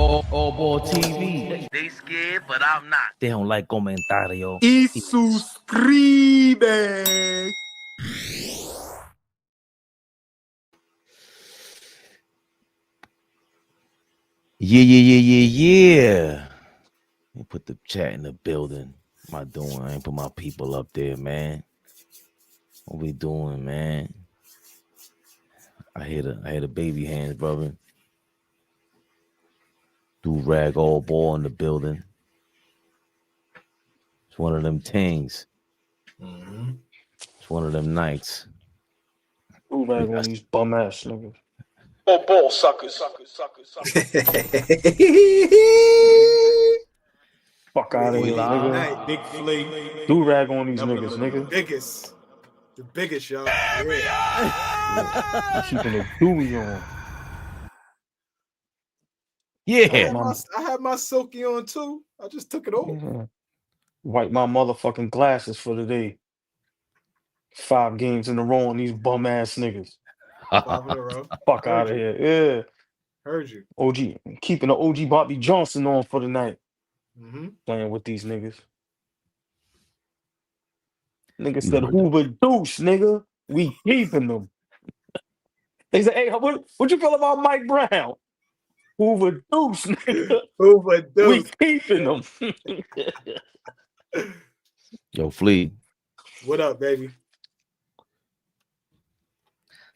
AllBall TV. They scared, but I'm not. They don't like comentario. Y suscribe. Yeah. Let me put the chat in the building. What am I doing? I ain't put my people up there, man. What we doing, man? I hear the baby hands, brother. Do rag AllBall in the building. It's one of them things. It's one of them nights. Do rag on these bum ass niggas. AllBall suckers. Fuck out of here, nigga. Night, Big Flea. Do rag on these niggas, nigga. The biggest, y'all. Keeping the Dewey on. Yeah. I had my silky on too. I just took it off. Yeah. Wipe my motherfucking glasses for the day. 5 games in a row on these bum ass niggas. 5 in a row. Fuck out of here. Yeah. Heard you. OG. Keeping the OG Bobby Johnson on for the night. Mm-hmm. Playing with these niggas. Nigga said Hoover Deuce, nigga. We keeping them. They said, hey, what you feel about Mike Brown? Hoover Deuce, nigga. Hoover Deuce. We keeping them. Yo, Flea. What up, baby?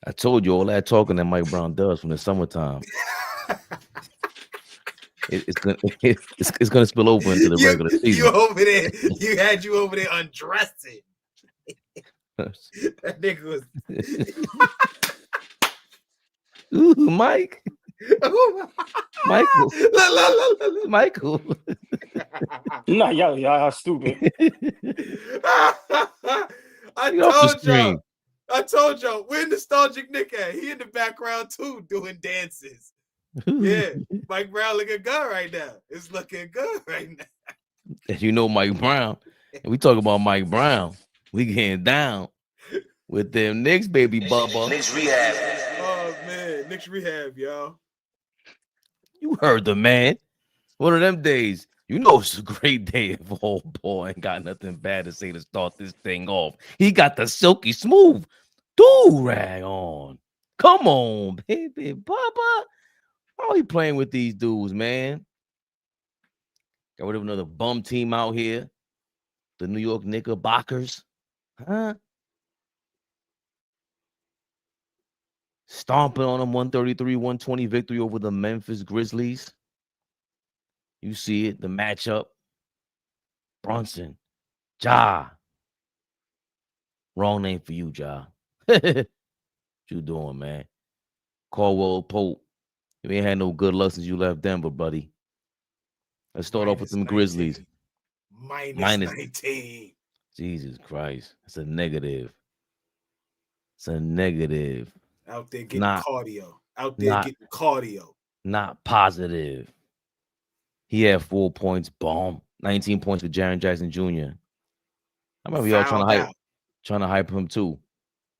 I told you all that talking that Mike Brown does from the summertime. It's gonna spill over into the regular season. You over there? You over there undressing. That nigga was. Ooh, Mike. Michael. Michael. Nah, y'all stupid. I told y'all, where nostalgic Nick at? He in the background too, doing dances. Yeah, Mike Brown looking good right now. It's looking good right now. And you know Mike Brown. And we talk about Mike Brown. We getting down with them Knicks, baby Bubba. Knicks Rehab. Oh man, Knicks Rehab, y'all. You heard the man. One of them days. You know it's a great day if AllBall ain't got nothing bad to say to start this thing off. He got the silky smooth do-rag on. Come on, baby Bubba. How are you playing with these dudes, man? Got rid of another bum team out here. The New York Knickerbockers. Huh? Stomping on them 133-120 victory over the Memphis Grizzlies. You see it, the matchup. Brunson. Ja. Wrong name for you, Ja. What you doing, man? Caldwell Pope. You ain't had no good luck since you left Denver, buddy. Let's start off with them 19. Grizzlies. Minus 19. Jesus Christ. It's a negative. It's a negative. Out there getting cardio. Not positive. He had 4 points. Bomb. 19 points for Jaren Jackson Jr. I remember y'all trying to hype him too.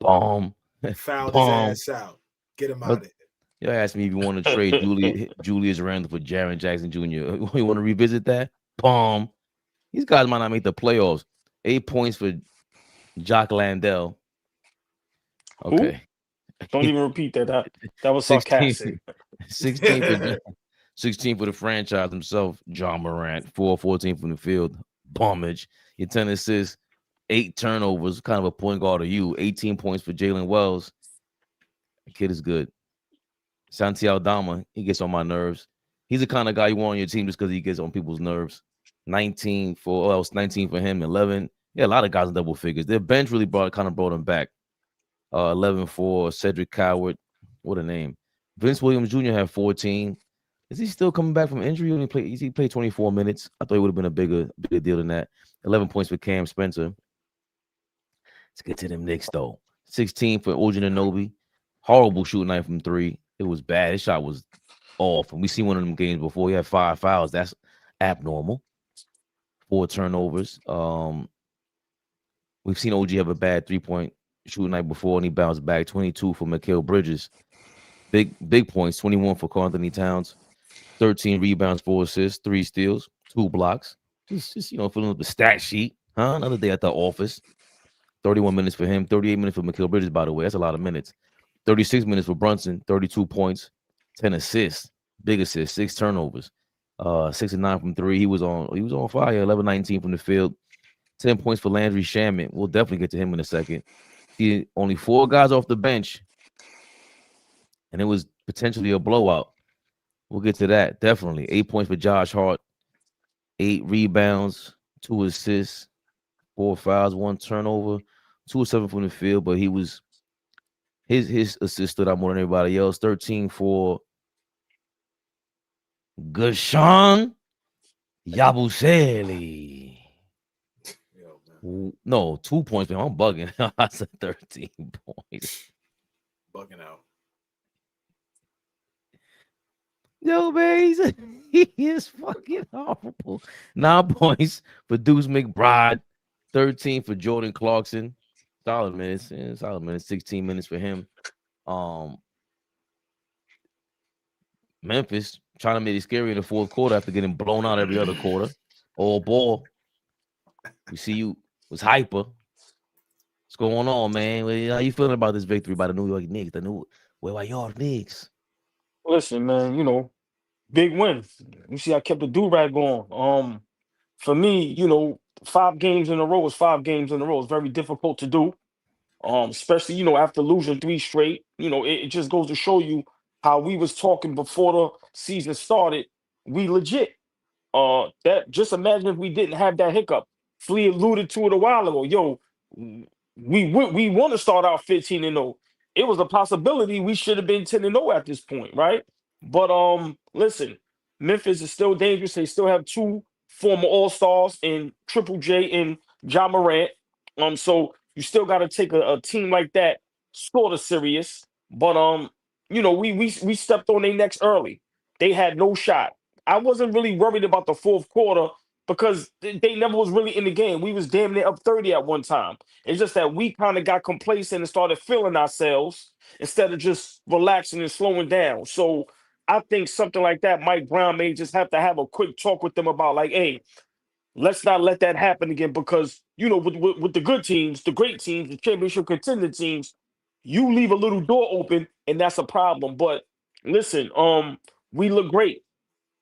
Bomb. Fouled his ass out. Get him out of it. Y'all asked me if you want to trade Julius Randle for Jaren Jackson Jr. You want to revisit that? Bomb. These guys might not make the playoffs. 8 points for Jock Landale. Okay. Who? Don't even repeat that. That was sarcastic. 16 for the franchise himself, Ja Morant. 4-14 from the field. Bummage. Your 10 assists, 8 turnovers. Kind of a point guard of you. 18 points for Jalen Wells. The kid is good. Santi Aldama, he gets on my nerves. He's the kind of guy you want on your team just because he gets on people's nerves. 19 for him, 11. Yeah, a lot of guys in double figures. Their bench really brought him back. 11 for Cedric Coward. What a name. Vince Williams Jr. had 14. Is he still coming back from injury? He played 24 minutes. I thought it would have been a bigger deal than that. 11 points for Cam Spencer. Let's get to them Knicks, though. 16 for Anunoby. Horrible shooting night from 3. It was bad. His shot was off. And we seen one of them games before. He had 5 fouls. That's abnormal. 4 turnovers. We've seen OG have a bad 3-point shooting night before, and he bounced back. 22 for Mikal Bridges. Big points. 21 for Karl-Anthony Towns. 13 rebounds, 4 assists, 3 steals, 2 blocks. Just filling up the stat sheet. Huh? Another day at the office. 31 minutes for him, 38 minutes for Mikal Bridges, by the way. That's a lot of minutes. 36 minutes for Brunson, 32 points, 10 assists, big assists, 6 turnovers, 6 and 9 from 3. He was on fire, 11-19 from the field, 10 points for Landry Shamet. We'll definitely get to him in a second. Only 4 guys off the bench, and it was potentially a blowout. We'll get to that, definitely. 8 points for Josh Hart, 8 rebounds, 2 assists, 4 fouls, 1 turnover, 2 of 7 from the field, but his assist stood out more than everybody else. 13 for Gashan Yabusele. No, 2 points, man. I'm bugging. I said 13 points. Bugging out. Yo, man, he is fucking horrible. 9 points for Deuce McBride. 13 for Jordan Clarkson. Solid minutes. 16 minutes for him. Memphis trying to make it scary in the fourth quarter after getting blown out every other quarter. AllBall. We see you was hyper. What's going on, man? How you feeling about this victory by the New York Knicks? Where are your Knicks? Listen, man, big win. You see, I kept the do-rag on. For me, 5 games in a row is 5 games in a row. It's very difficult to do. Especially, after losing 3 straight. It just goes to show you how we was talking before the season started. We legit. That just imagine if we didn't have that hiccup. Flea alluded to it a while ago. Yo, we want to start out 15-0. It was a possibility we should have been 10-0 at this point, right? But listen, Memphis is still dangerous. They still have 2 former All-Stars in Triple J and Ja Morant. So you still got to take a team like that sort of serious. But we stepped on their necks early. They had no shot. I wasn't really worried about the fourth quarter because they never was really in the game. We was damn near up 30 at one time. It's just that we kind of got complacent and started feeling ourselves instead of just relaxing and slowing down. So I think something like that, Mike Brown may just have to have a quick talk with them about like, hey, let's not let that happen again because, with the good teams, the great teams, the championship contending teams, you leave a little door open and that's a problem. But listen, we look great.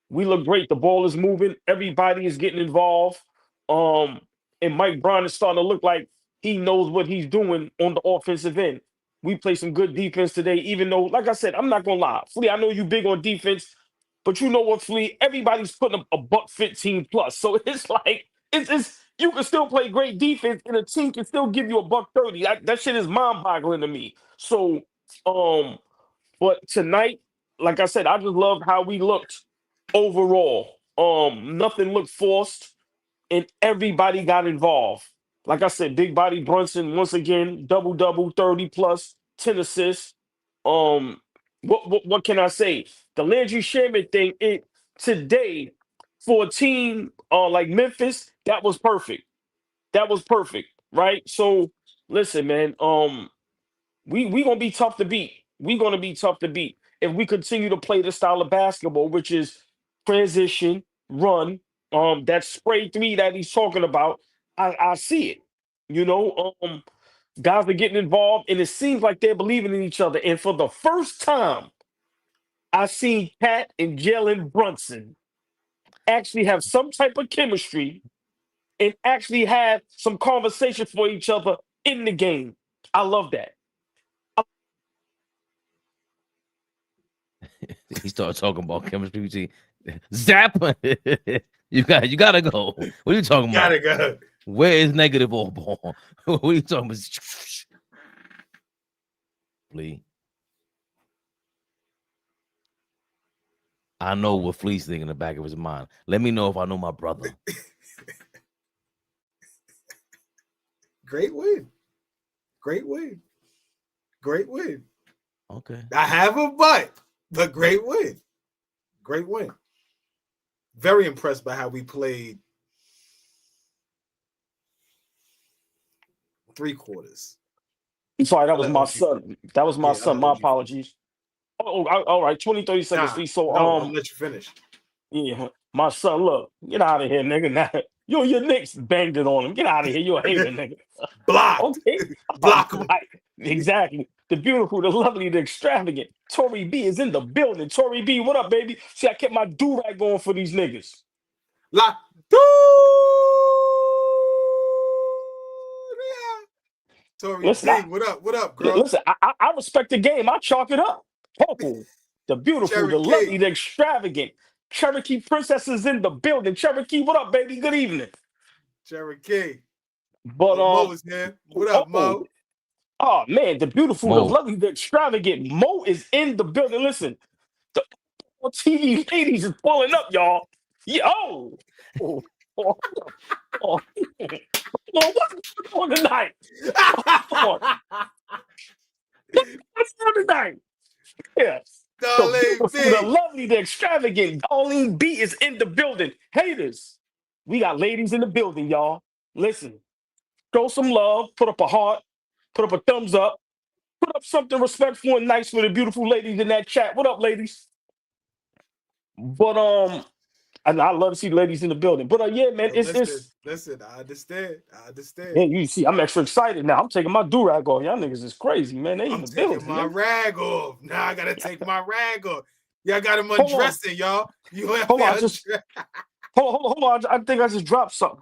We look great. The ball is moving. Everybody is getting involved. And Mike Brown is starting to look like he knows what he's doing on the offensive end. We play some good defense today, even though, like I said, I'm not gonna lie. Flea, I know you big on defense, but you know what, Flea? Everybody's putting up a buck 15 plus. So it's like it's you can still play great defense and a team can still give you a buck 30. That shit is mind-boggling to me. So but tonight, like I said, I just loved how we looked overall. Nothing looked forced, and everybody got involved. Like I said, big body Brunson once again, double 30 plus 10 assists. What can I say? The Landry Shamet thing, today for a team like Memphis, that was perfect. That was perfect, right? So listen, man. We gonna be tough to beat. We gonna be tough to beat if we continue to play the style of basketball, which is transition, run, that spray 3 that he's talking about. I see it. Guys are getting involved, and it seems like they're believing in each other. And for the first time, I seen Pat and Jalen Brunson actually have some type of chemistry and actually have some conversation for each other in the game. I love that. He started talking about chemistry. Zap! you gotta go. What are you talking about? Gotta go. Where is negative AllBall? What are you talking about? Flea. I know what Flea's thinking in the back of his mind. Let me know if I know my brother. Great win. Great win. Great win. Okay. I have a but great win. Great win. Very impressed by how we played 3 quarters. I'm sorry, that was my son. That was my son. My apologies. All right, 20, 30 seconds, Flea. So I'll let you finish. Yeah, my son, look, get out of here, nigga. Now, your Knicks banged it on him. Get out of here. You're a hater, nigga. Blocked. Okay. Block him. Right. Exactly. The beautiful, the lovely, the extravagant. Tory B is in the building. Tory B, what up, baby? See, I kept my do-rag going for these niggas. Lock. Tory Listen, B, what up? What up, girl? listen, I respect the game. I chalk it up. Purple, the beautiful, the lovely, the extravagant. Cherokee Princess is in the building. Cherokee, what up, baby? Good evening. Cherokee. But Mo is here. What up, Mo? Oh man, the beautiful, Mo. the lovely, the extravagant Mo is in the building. Listen, the TV ladies is pulling up, y'all. Yo, what's on tonight? What's on tonight? Yes. The lovely, the extravagant Darlene B is in the building. Haters, we got ladies in the building, y'all. Listen, show some love, put up a heart, put up a thumbs up, put up something respectful and nice for the beautiful ladies in that chat. What up, ladies? But and I love to see ladies in the building. But yeah, man, listen. I understand. Yeah, you see, I'm extra excited now. I'm taking my do-rag off. Y'all niggas is crazy, man. They in the building. I'm taking my rag off. Now I gotta take my rag off. Y'all got him undressing, y'all. You hold on. I think I just dropped something.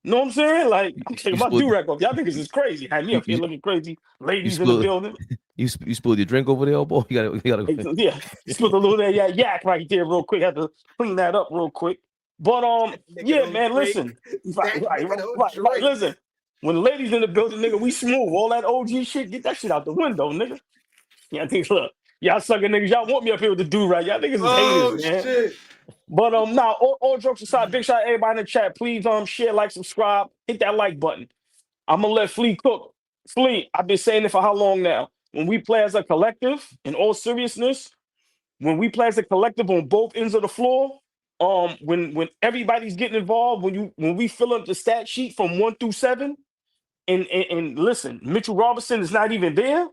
Know what I'm saying? Like, I'm taking my do-rag off. Y'all niggas is crazy. Had me up here looking crazy. Ladies in the building. You spilled your drink over there, AllBall? You gotta. Yeah, spilled a little of that yak right there real quick. Had to clean that up real quick. But yeah, man, listen. Right, listen. When the ladies in the building, nigga, we smooth. All that OG shit, get that shit out the window, nigga. Yeah, I think, look, y'all sucker niggas, y'all want me up here with the do-rag. Y'all niggas is haters, man. Shit. But now, all jokes aside, big shout out to everybody in the chat. Please share, like, subscribe, hit that like button. I'm gonna let Flea cook. Flea, I've been saying it for how long now? When we play as a collective, in all seriousness, when we play as a collective on both ends of the floor, when everybody's getting involved, when we fill up the stat sheet from 1 through 7, and listen, Mitchell Robinson is not even there.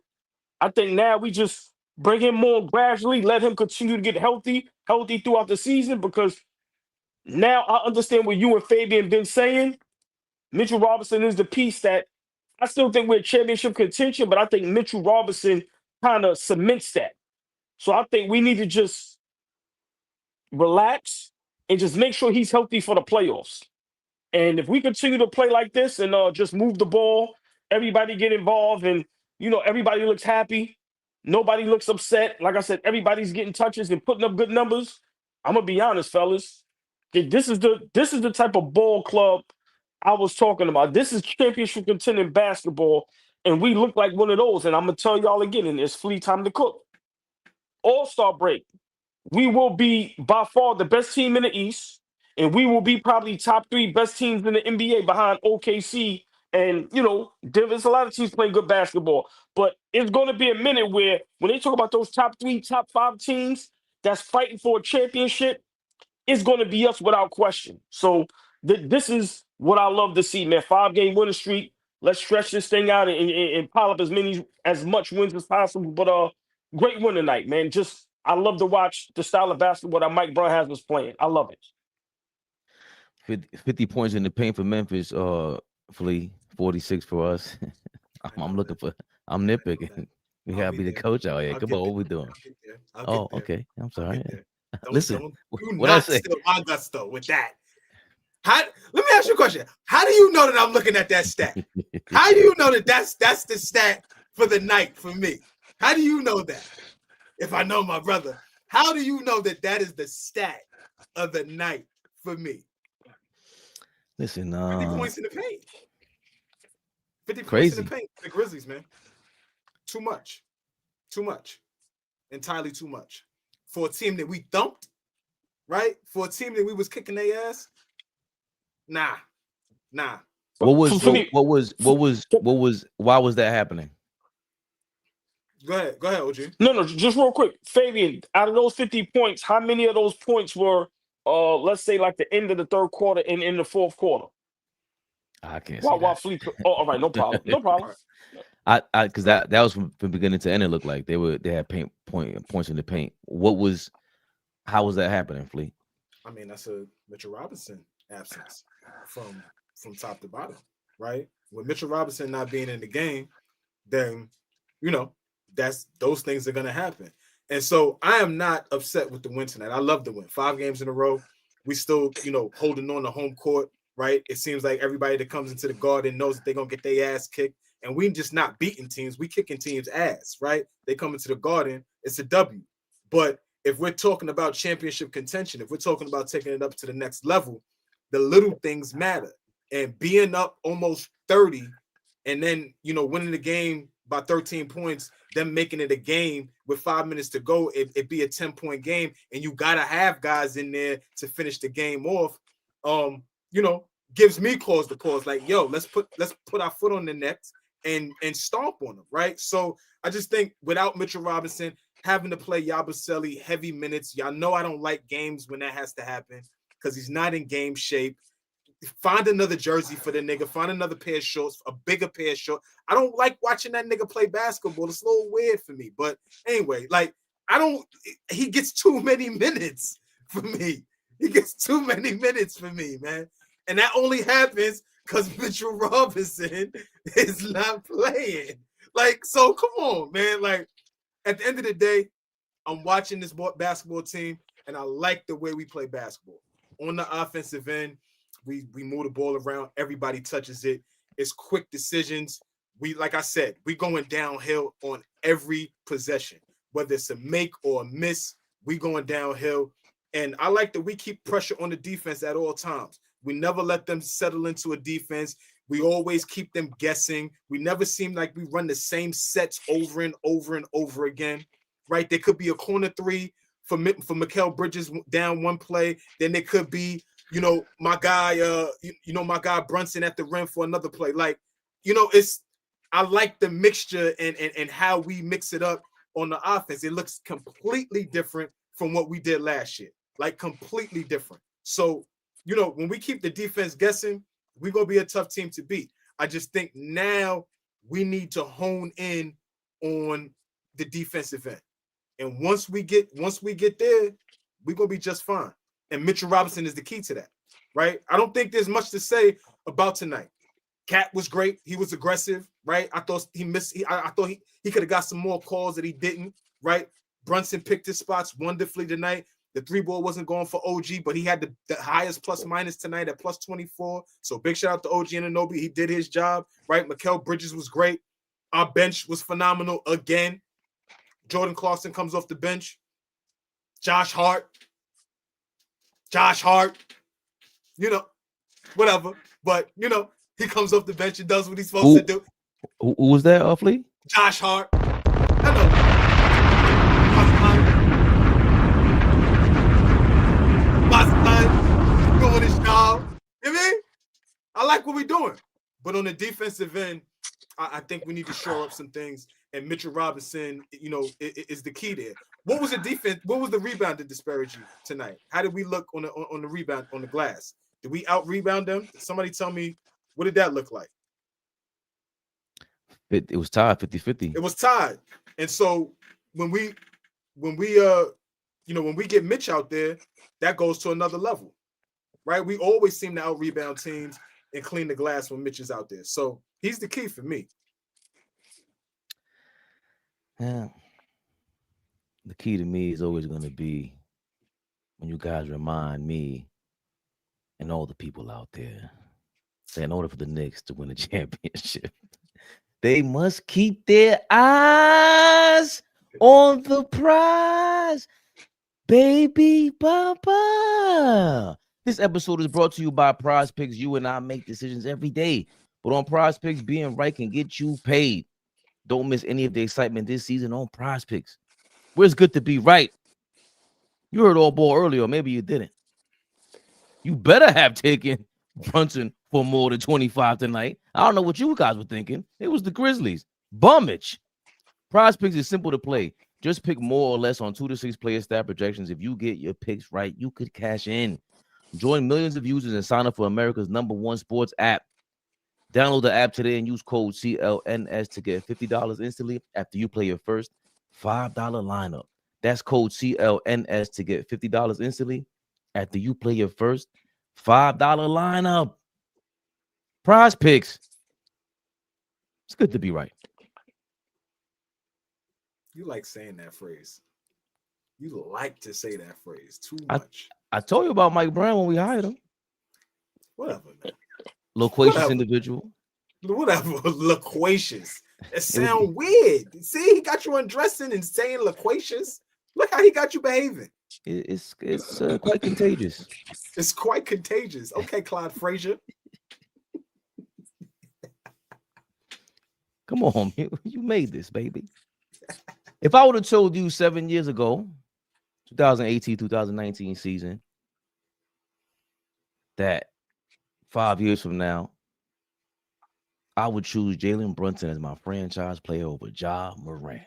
I think now we just bring him more gradually, let him continue to get healthy throughout the season, because now I understand what you and Fabian been saying. Mitchell Robinson is the piece that I still think we're championship contention, but I think Mitchell Robinson kind of cements that. So I think we need to just relax and just make sure he's healthy for the playoffs. And if we continue to play like this and just move the ball, everybody get involved, and everybody looks happy, nobody looks upset. Like I said, everybody's getting touches and putting up good numbers. I'm gonna be honest, fellas. This is the type of ball club I was talking about. This is championship contending basketball, and we look like one of those. And I'm gonna tell y'all again, and it's Flea time to cook. All-Star break. We will be by far the best team in the East, and we will be probably top 3 best teams in the NBA behind OKC. And there's a lot of teams playing good basketball, but it's going to be a minute where when they talk about those top 3, top 5 teams that's fighting for a championship, it's going to be us without question. So this is what I love to see, man. 5-game winning streak. Let's stretch this thing out and pile up as much wins as possible. But great win tonight, man. I love to watch the style of basketball that Mike Brown has us playing. I love it. 50 points in the paint for Memphis. Flea, 46 for us. I'm nitpicking. We gotta be the coach out here. Come on, what we doing? Okay. I'm sorry. Listen, what I say? My gusto with that. Let me ask you a question. How do you know that I'm looking at that stat? How do you know that that's the stat for the night for me? How do you know that? If I know my brother, how do you know that is the stat of the night for me? Listen, 50 points in the paint. 50 crazy. Points in the paint. The Grizzlies, man. Too much. Entirely too much. For a team that we thumped, right? For a team that we was kicking their ass. Nah. What was why was that happening? Go ahead, OG. No, just real quick. Fabian, out of those 50 points, how many of those points were let's say like the end of the third quarter and in the fourth quarter? I can't Why Flea? All right, no problem. Because that was from beginning to end. It looked like they had points in the paint. How was that happening, Fleet? I mean, that's a Mitchell Robinson absence from top to bottom, right? With Mitchell Robinson not being in the game, then those things are gonna happen. And so I am not upset with the win tonight. I love the win. 5 games in a row. We still, holding on to home court, right? It seems like everybody that comes into the Garden knows that they're gonna get their ass kicked. And we just not beating teams, we kicking teams' ass, right? They come into the Garden, it's a W. But if we're talking about championship contention, if we're talking about taking it up to the next level, the little things matter. And being up almost 30 and then, winning the game by 13 points, them making it a game with 5 minutes to go, it be a 10-point game, and you got to have guys in there to finish the game off, gives me cause to pause. Like, yo, let's put our foot on the neck and stomp on them, right? So I just think without Mitchell Robinson, having to play Yabusele heavy minutes, y'all know I don't like games when that has to happen because he's not in game shape. Find another jersey for the nigga. Find another pair of shorts, a bigger pair of shorts. I don't like watching that nigga play basketball. It's a little weird for me. But anyway, he gets too many minutes for me. He gets too many minutes for me, man. And that only happens because Mitchell Robinson is not playing. So come on, man. At the end of the day, I'm watching this basketball team, and I like the way we play basketball. On the offensive end, we move the ball around. Everybody touches it. It's quick decisions. Like I said, we going downhill on every possession. Whether it's a make or a miss, we going downhill. And I like that we keep pressure on the defense at all times. We never let them settle into a defense. We always keep them guessing. We never seem like we run the same sets over and over and over again, right? There could be a corner 3 for Mikal Bridges down one play. Then there could be, my guy, my guy Brunson at the rim for another play. I like the mixture and how we mix it up on the offense. It looks completely different from what we did last year, completely different. So, when we keep the defense guessing, we're going to be a tough team to beat. I just think now we need to hone in on the defensive end. And once we get there, we're going to be just fine. And Mitchell Robinson is the key to that, right? I don't think there's much to say about tonight. Cat was great. He was aggressive, right? I thought he missed. I thought he could have got some more calls that he didn't, right? Brunson picked his spots wonderfully tonight. The 3-ball wasn't going for OG, but he had the highest plus minus tonight at plus 24. So big shout out to OG and Anunoby. He did his job, right? Mikal Bridges was great. Our bench was phenomenal again. Jordan Clarkson comes off the bench. Josh Hart, whatever. But, he comes off the bench and does what he's supposed to do. Who was that, Fleet? Josh Hart. I know. Doing his job. You know what I mean? I like what we're doing. But on the defensive end, I think we need to shore up some things. And Mitchell Robinson, is the key there. What was the defense? What was the rebound that disparaged you tonight? How did we look on the rebound on the glass? Did we out rebound them? Somebody tell me, what did that look like? It was tied 50-50. It was tied. And so when we get Mitch out there, that goes to another level, right? We always seem to out rebound teams and clean the glass when Mitch is out there. So he's the key for me. Yeah. The key to me is always going to be when you guys remind me and all the people out there that in order for the Knicks to win a championship, they must keep their eyes on the prize. Baby Papa. This episode is brought to you by Prize Picks. You and I make decisions every day, but on Prize Picks, being right can get you paid. Don't miss any of the excitement this season on Prize Picks, where it's good to be right. You heard AllBall earlier, maybe you didn't. You better have taken Brunson for more than 25 tonight. I don't know what you guys were thinking. It was the Grizzlies. Bummage. Prize Picks is simple to play. Just pick more or less on 2 to 6 player stat projections. If you get your picks right, you could cash in. Join millions of users and sign up for America's #1 sports app. Download the app today and use code CLNS to get $50 instantly after you play your first $5 lineup. That's code CLNS to get $50 instantly after you play your first $5 lineup. Prize picks. It's good to be right. You like saying that phrase. You like to say that phrase too much. I told you about Mike Brown when we hired him. Whatever, man. Loquacious individual. Whatever. Loquacious. It sounds weird. See, he got you undressing and saying loquacious. Look how he got you behaving. It's quite contagious. It's quite contagious. Okay, Clyde Frazier. Come on, you made this, baby. If I would have told you 7 years ago, 2018-2019 season, that 5 years from now, I would choose Jalen Brunson as my franchise player over Ja Morant,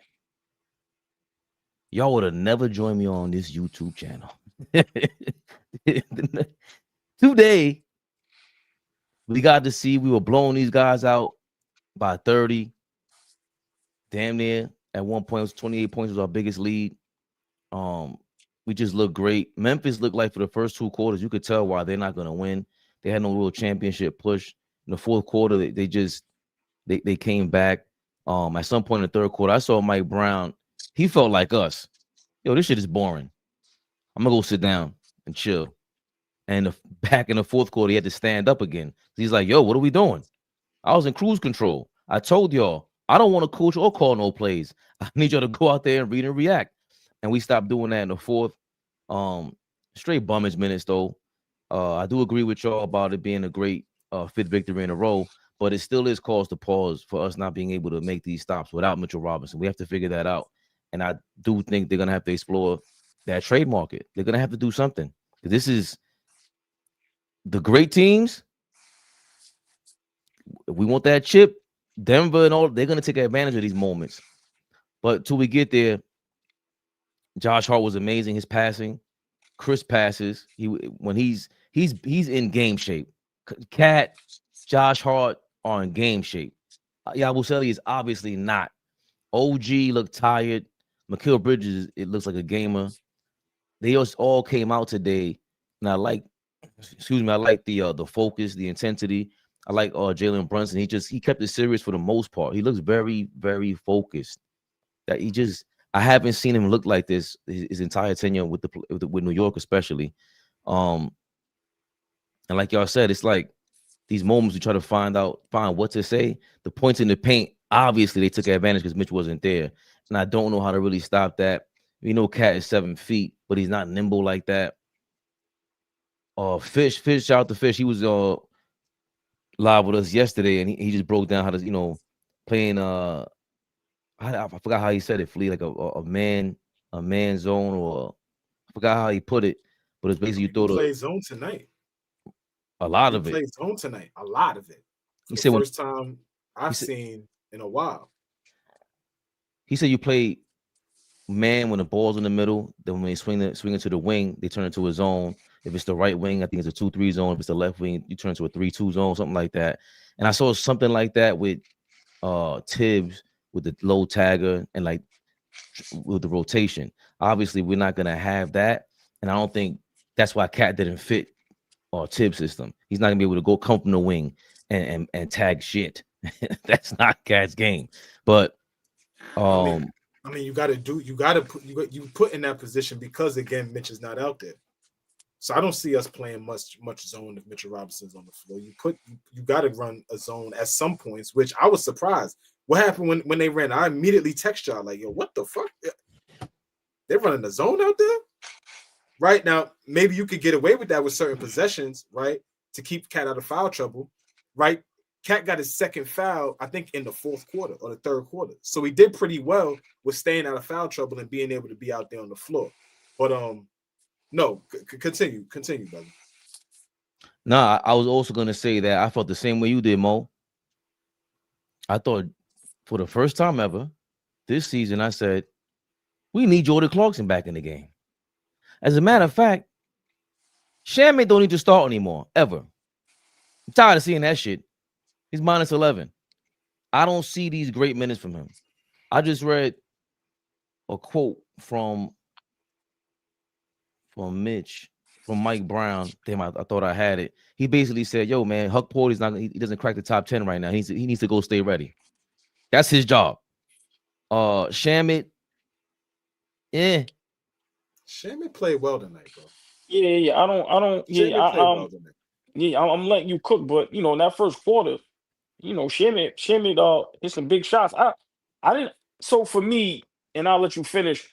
y'all would have never joined me on this YouTube channel. Today, we got to see we were blowing these guys out by 30. Damn near. At one point, it was 28 points was our biggest lead. We just looked great. Memphis looked like for the first 2 quarters, you could tell why they're not going to win. They had no real championship push. In the fourth quarter, they came back. At some point in the third quarter, I saw Mike Brown. He felt like us. Yo, this shit is boring. I'm going to go sit down and chill. And back in the fourth quarter, he had to stand up again. He's like, yo, what are we doing? I was in cruise control. I told y'all, I don't want to coach or call no plays. I need y'all to go out there and read and react. And we stopped doing that in the fourth. Straight bummage minutes, though. I do agree with y'all about it being a great fifth victory in a row, but it still is cause to pause for us not being able to make these stops without Mitchell Robinson. We have to figure that out. And I do think they're going to have to explore that trade market. They're going to have to do something. This is the great teams. If we want that chip, Denver and all, they're going to take advantage of these moments. But till we get there, Josh Hart was amazing. His passing, crisp passes. When he's in game shape. Cat, Josh Hart are in game shape. Yabusele is obviously not. OG looked tired. Mikal Bridges, it looks like a gamer. They just all came out today, and I like the focus, the intensity. I like Jalen Brunson. He kept it serious for the most part. He looks very, very focused. I haven't seen him look like this his entire tenure with New York, especially. And like y'all said, it's like these moments we try to find what to say. The points in the paint, obviously they took advantage because Mitch wasn't there, and I don't know how to really stop that. We know Cat is 7 feet, but he's not nimble like that. Fish, shout out to Fish. He was live with us yesterday, and he just broke down how to, playing I forgot how he said it, Flea, like a man zone, or I forgot how he put it, but it's basically you throw the play zone tonight. A lot of it. Play zone tonight. A lot of it. He said first time I've seen in a while. He said you play man when the ball's in the middle, then when they swing it to the wing, they turn into a zone. If it's the right wing, I think it's a 2-3 zone. If it's the left wing, you turn to a 3-2 zone, something like that. And I saw something like that with Tibbs, with the low tagger, and like with the rotation. Obviously, we're not gonna have that, and I don't think that's why Cat didn't fit Tibbs' system. He's not gonna be able to go come from the wing and tag shit. That's not Cat's game. But I mean, you put in that position because again, Mitch is not out there. So I don't see us playing much zone if Mitchell Robinson's on the floor. You got to run a zone at some points, which I was surprised. What happened when they ran? I immediately text y'all like, yo, what the fuck? They're running a zone out there? Right now, maybe you could get away with that with certain possessions, right? To keep Cat out of foul trouble, right? Cat got his second foul, I think, in the fourth quarter or the third quarter. So he did pretty well with staying out of foul trouble and being able to be out there on the floor. But no, continue, brother. Nah, I was also gonna say that I felt the same way you did, Mo. I thought for the first time ever this season, I said, we need Jordan Clarkson back in the game. As a matter of fact, Shamet don't need to start anymore, ever. I'm tired of seeing that shit. He's minus 11. I don't see these great minutes from him. I just read a quote from from Mitch, from Mike Brown. Damn, I thought I had it. He basically said, "Yo, man, Huck Porty's not. He doesn't crack the top 10 right now. He needs to go stay ready. That's his job." Shamet, Shamet played well tonight, bro. Yeah. I don't. Yeah, Shamet played well tonight. yeah. I'm letting you cook, but in that first quarter, Shamet, hit some big shots. I didn't. So for me, and I'll let you finish.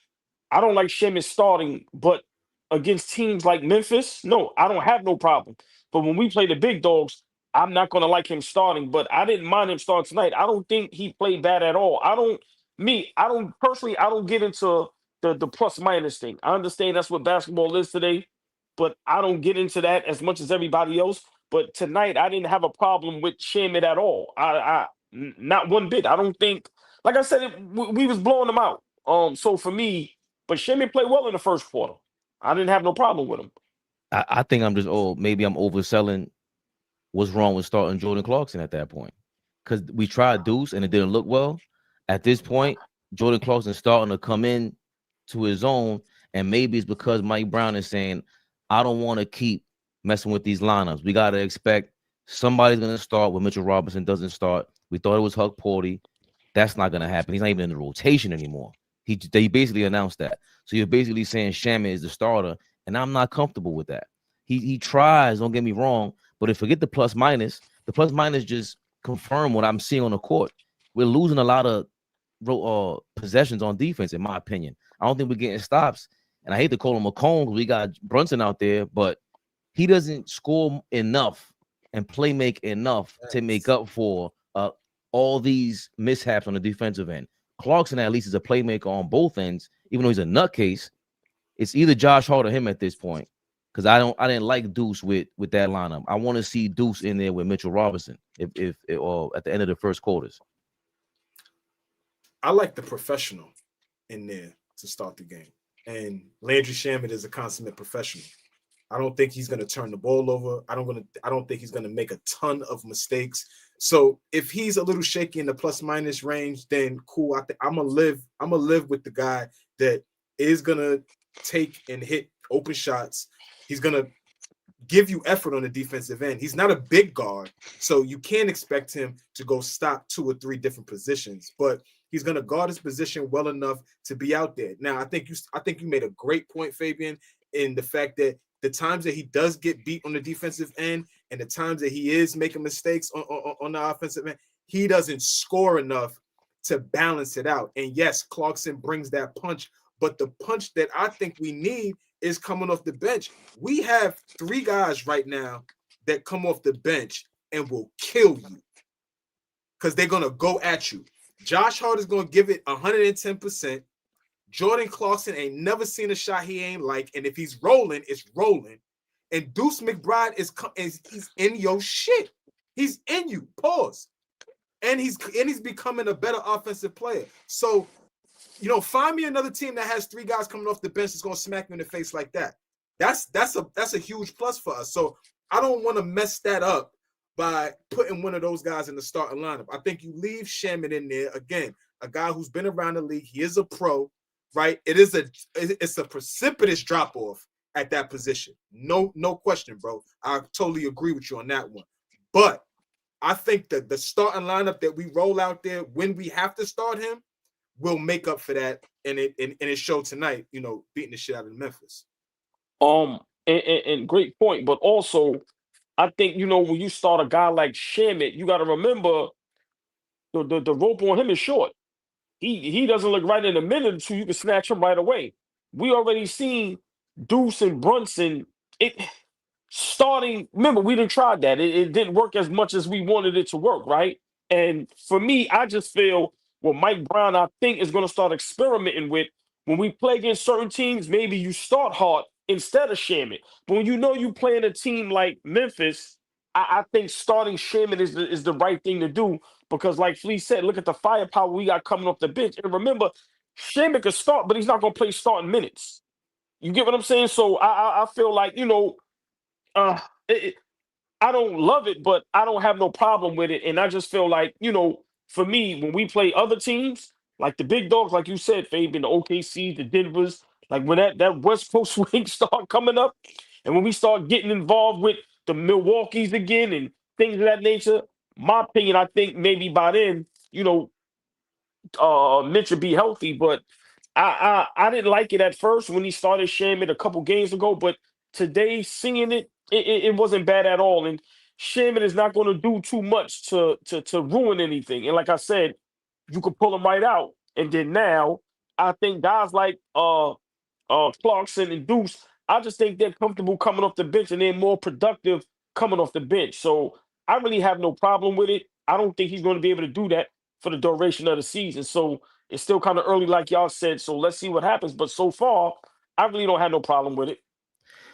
I don't like Shamet starting, but against teams like Memphis, no, I don't have no problem. But when we play the big dogs, I'm not gonna like him starting. But I didn't mind him starting tonight. I don't think he played bad at all. I don't personally, I don't get into the plus minus thing. I understand that's what basketball is today, but I don't get into that as much as everybody else. But tonight, I didn't have a problem with Shamet at all. Not one bit. I don't think, like I said, we was blowing them out. So for me, but Shamet played well in the first quarter. I didn't have no problem with him. I think I'm just maybe I'm overselling what's wrong with starting Jordan Clarkson at that point. Because we tried Deuce and it didn't look well. At this point, Jordan Clarkson starting to come in to his own, and maybe it's because Mike Brown is saying, I don't want to keep messing with these lineups. We got to expect somebody's going to start when Mitchell Robinson doesn't start. We thought it was Huck Porty. That's not going to happen. He's not even in the rotation anymore. They basically announced that. So you're basically saying Shamet is the starter, and I'm not comfortable with that. He tries, don't get me wrong, but if forget the plus minus just confirm what I'm seeing on the court. We're losing a lot of possessions on defense, in my opinion. I don't think we're getting stops. And I hate to call him a cone because we got Brunson out there, but he doesn't score enough and play make enough to make up for all these mishaps on the defensive end. Clarkson at least is a playmaker on both ends, even though he's a nutcase. It's either Josh Hart or him at this point. Because I didn't like Deuce with that lineup. I want to see Deuce in there with Mitchell Robinson if or at the end of the first quarters. I like the professional in there to start the game. And Landry Shamet is a consummate professional. I don't think he's going to turn the ball over. I don't think he's going to make a ton of mistakes. So if he's a little shaky in the plus minus range, then cool. I'm gonna live with the guy that is gonna take and hit open shots. He's gonna give you effort on the defensive end. He's not a big guard, so you can't expect him to go stop 2 or 3 different positions, but he's going to guard his position well enough to be out there. Now, I think you made a great point, Fabian, in the fact that the times that he does get beat on the defensive end and the times that he is making mistakes on the offensive end, he doesn't score enough to balance it out. And yes, Clarkson brings that punch, but the punch that I think we need is coming off the bench. We have 3 guys right now that come off the bench and will kill you because they're going to go at you. Josh Hart is going to give it 110%. Jordan Clarkson ain't never seen a shot he ain't like, and if he's rolling, it's rolling. And Deuce McBride he's in your shit. He's in you. Pause. And he's becoming a better offensive player. So, find me another team that has 3 guys coming off the bench that's going to smack you in the face like that. That's a huge plus for us. So I don't want to mess that up by putting one of those guys in the starting lineup. I think you leave Shamet in there, again, a guy who's been around the league. He is a pro, right? It's a precipitous drop-off at that position. No question, bro. I totally agree with you on that one. But I think that the starting lineup that we roll out there when we have to start him will make up for that. And it showed tonight, beating the shit out of Memphis. And great point. But also, I think, when you start a guy like Shamet, you got to remember the rope on him is short. He doesn't look right in a minute or 2. You can snatch him right away. We already seen Deuce and Brunson. Remember, we didn't try that. It didn't work as much as we wanted it to work, right? And for me, I just feel what Mike Brown, I think, is going to start experimenting with when we play against certain teams. Maybe you start Hart instead of Shamet. But when you playing a team like Memphis, I think starting Shamet is the right thing to do because, like Flea said, look at the firepower we got coming off the bench. And remember, Shamet could start, but he's not going to play starting minutes. You get what I'm saying? So I feel like, I don't love it, but I don't have no problem with it. And I just feel like, for me, when we play other teams, like the big dogs, like you said, Fabian, the OKC, the Denvers, Like when that West Coast swing start coming up, and when we start getting involved with the Milwaukee's again and things of that nature, my opinion, I think maybe by then, Mitch would be healthy. But I didn't like it at first when he started Shamet a couple games ago, but today seeing it wasn't bad at all. And Shamet is not going to do too much to ruin anything. And like I said, you could pull him right out. And then now I think guys like Clarkson and Deuce, I just think they're comfortable coming off the bench and they're more productive coming off the bench. So I really have no problem with it. I don't think he's going to be able to do that for the duration of the season. So it's still kind of early, like y'all said. So let's see what happens. But so far, I really don't have no problem with it.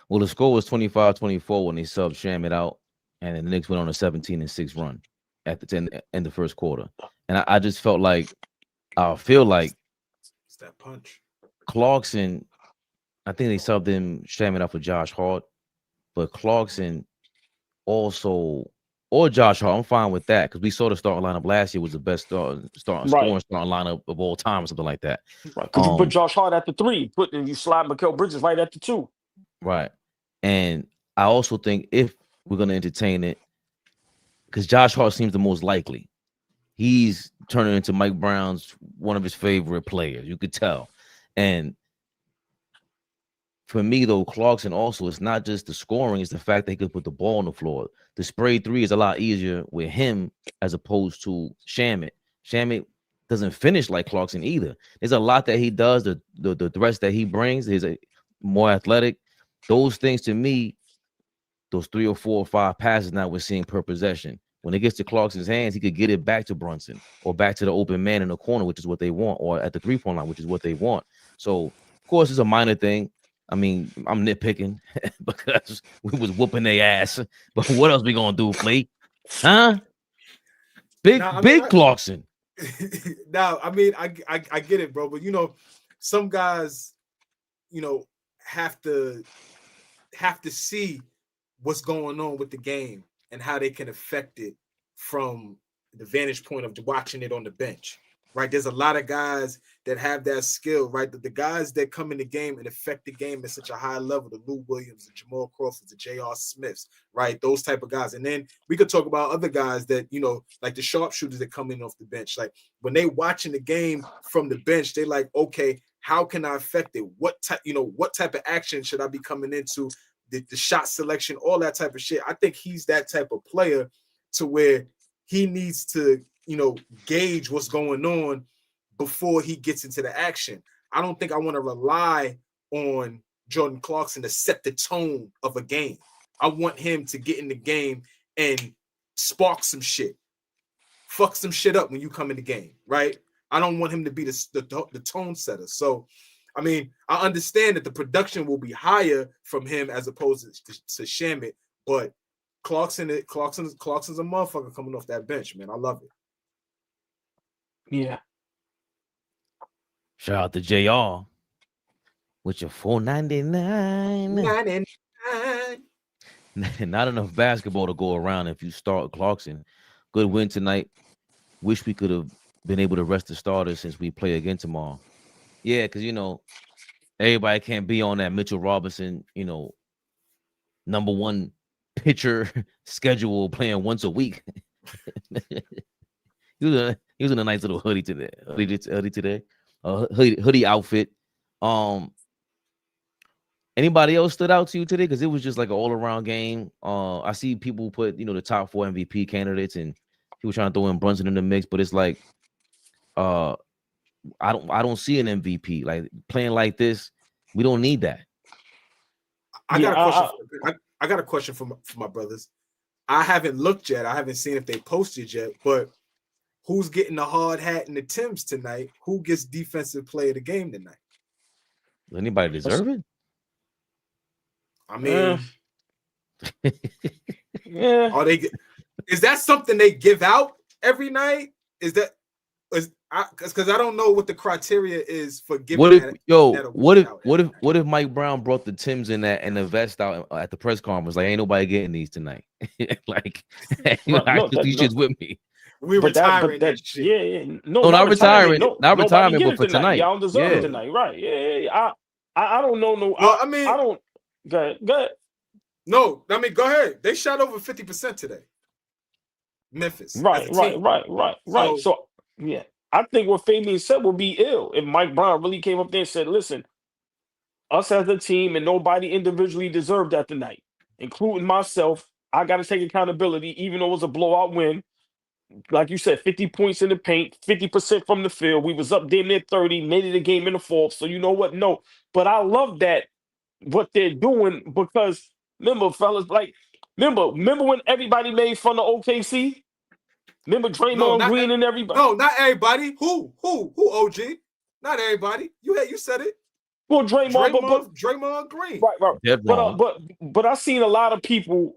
Well, the score was 25-24 when they subbed Shamet out, and then the Knicks went on a 17-6 run at the end in the first quarter. And I just feel like it's that punch. Clarkson, I think they subbed him Shamet out for Josh Hart, but Clarkson also, or Josh Hart, I'm fine with that because we saw the starting lineup last year was the best scoring starting lineup of all time or something like that. Right. Because you put Josh Hart at the 3, and you slide Mikal Bridges right at the 2. Right. And I also think if we're going to entertain it, because Josh Hart seems the most likely. He's turning into Mike Brown's one of his favorite players. You could tell. And for me, though, Clarkson also, it's not just the scoring, it's the fact that he could put the ball on the floor. The spray 3 is a lot easier with him as opposed to Shamet. Shamet doesn't finish like Clarkson either. There's a lot that he does, the threats that he brings. He's more athletic. Those things to me, those 3 or 4 or 5 passes now we're seeing per possession. When it gets to Clarkson's hands, he could get it back to Brunson or back to the open man in the corner, which is what they want, or at the 3-point line, which is what they want. So, of course, it's a minor thing. I mean, I'm nitpicking because we was whooping their ass. But what else we gonna do, Flea? Huh? Big Clarkson. Now, I mean, I get it, bro. But some guys, have to see what's going on with the game and how they can affect it from the vantage point of watching it on the bench, right? There's a lot of guys that have that skill, right? The guys that come in the game and affect the game at such a high level, the Lou Williams, the Jamal Crawfords, the J.R. Smiths, right? Those type of guys. And then we could talk about other guys that, like the sharpshooters that come in off the bench. Like when they watching the game from the bench, they like, okay, how can I affect it? What type of action should I be coming into? The shot selection, all that type of shit. I think he's that type of player to where he needs to, gauge what's going on before he gets into the action. I don't think I want to rely on Jordan Clarkson to set the tone of a game. I want him to get in the game and spark some shit. Fuck some shit up when you come in the game, right? I don't want him to be the tone setter. So, I mean, I understand that the production will be higher from him as opposed to Shamet, but Clarkson's a motherfucker coming off that bench, man. I love it. Yeah. Shout out to JR with your $4.99. Not enough basketball to go around if you start Clarkson. Good win tonight. Wish we could have been able to rest the starters since we play again tomorrow. Yeah, because, everybody can't be on that Mitchell Robinson, number 1 pitcher schedule playing once a week. He was in a nice little hoodie today. Hoodie outfit. Anybody else stood out to you today? Because it was just like an all-around game. I see people put, the top 4 MVP candidates, and people trying to throw in Brunson in the mix, but it's like, I don't see an MVP like playing like this. We don't need that. I got a question for my brothers. I haven't looked yet. I haven't seen if they posted yet, but who's getting the hard hat and the Timbs tonight? Who gets defensive player of the game tonight? Does anybody deserve it? I mean, yeah. Is that something they give out every night? Because I don't know what the criteria is for giving. What if Mike Brown brought the Timbs in that and the vest out at the press conference? Like, ain't nobody getting these tonight. Like, these shits with me. We retiring that shit. Yeah. No, not retirement. Not retirement, but for tonight. Y'all deserve it tonight, right? Yeah. I don't know. No, Well, I don't. Go ahead. Go ahead. No, I mean, go ahead. They shot over 50% today. Memphis. Right. So, So yeah, I think what Fabian said would be ill if Mike Brown really came up there and said, "Listen, us as a team and nobody individually deserved that tonight, including myself. I got to take accountability, even though it was a blowout win. Like you said, 50 points in the paint, 50% from the field. We was up damn near 30, made it a game in the fourth. So you know what? No, but I love that what they're doing because remember, fellas, like remember when everybody made fun of OKC? Remember no, Draymond Green and everybody? no, not everybody. Who? OG? Not everybody. You said it. Well, Draymond, Draymond Green. right. Dead wrong. But I seen a lot of people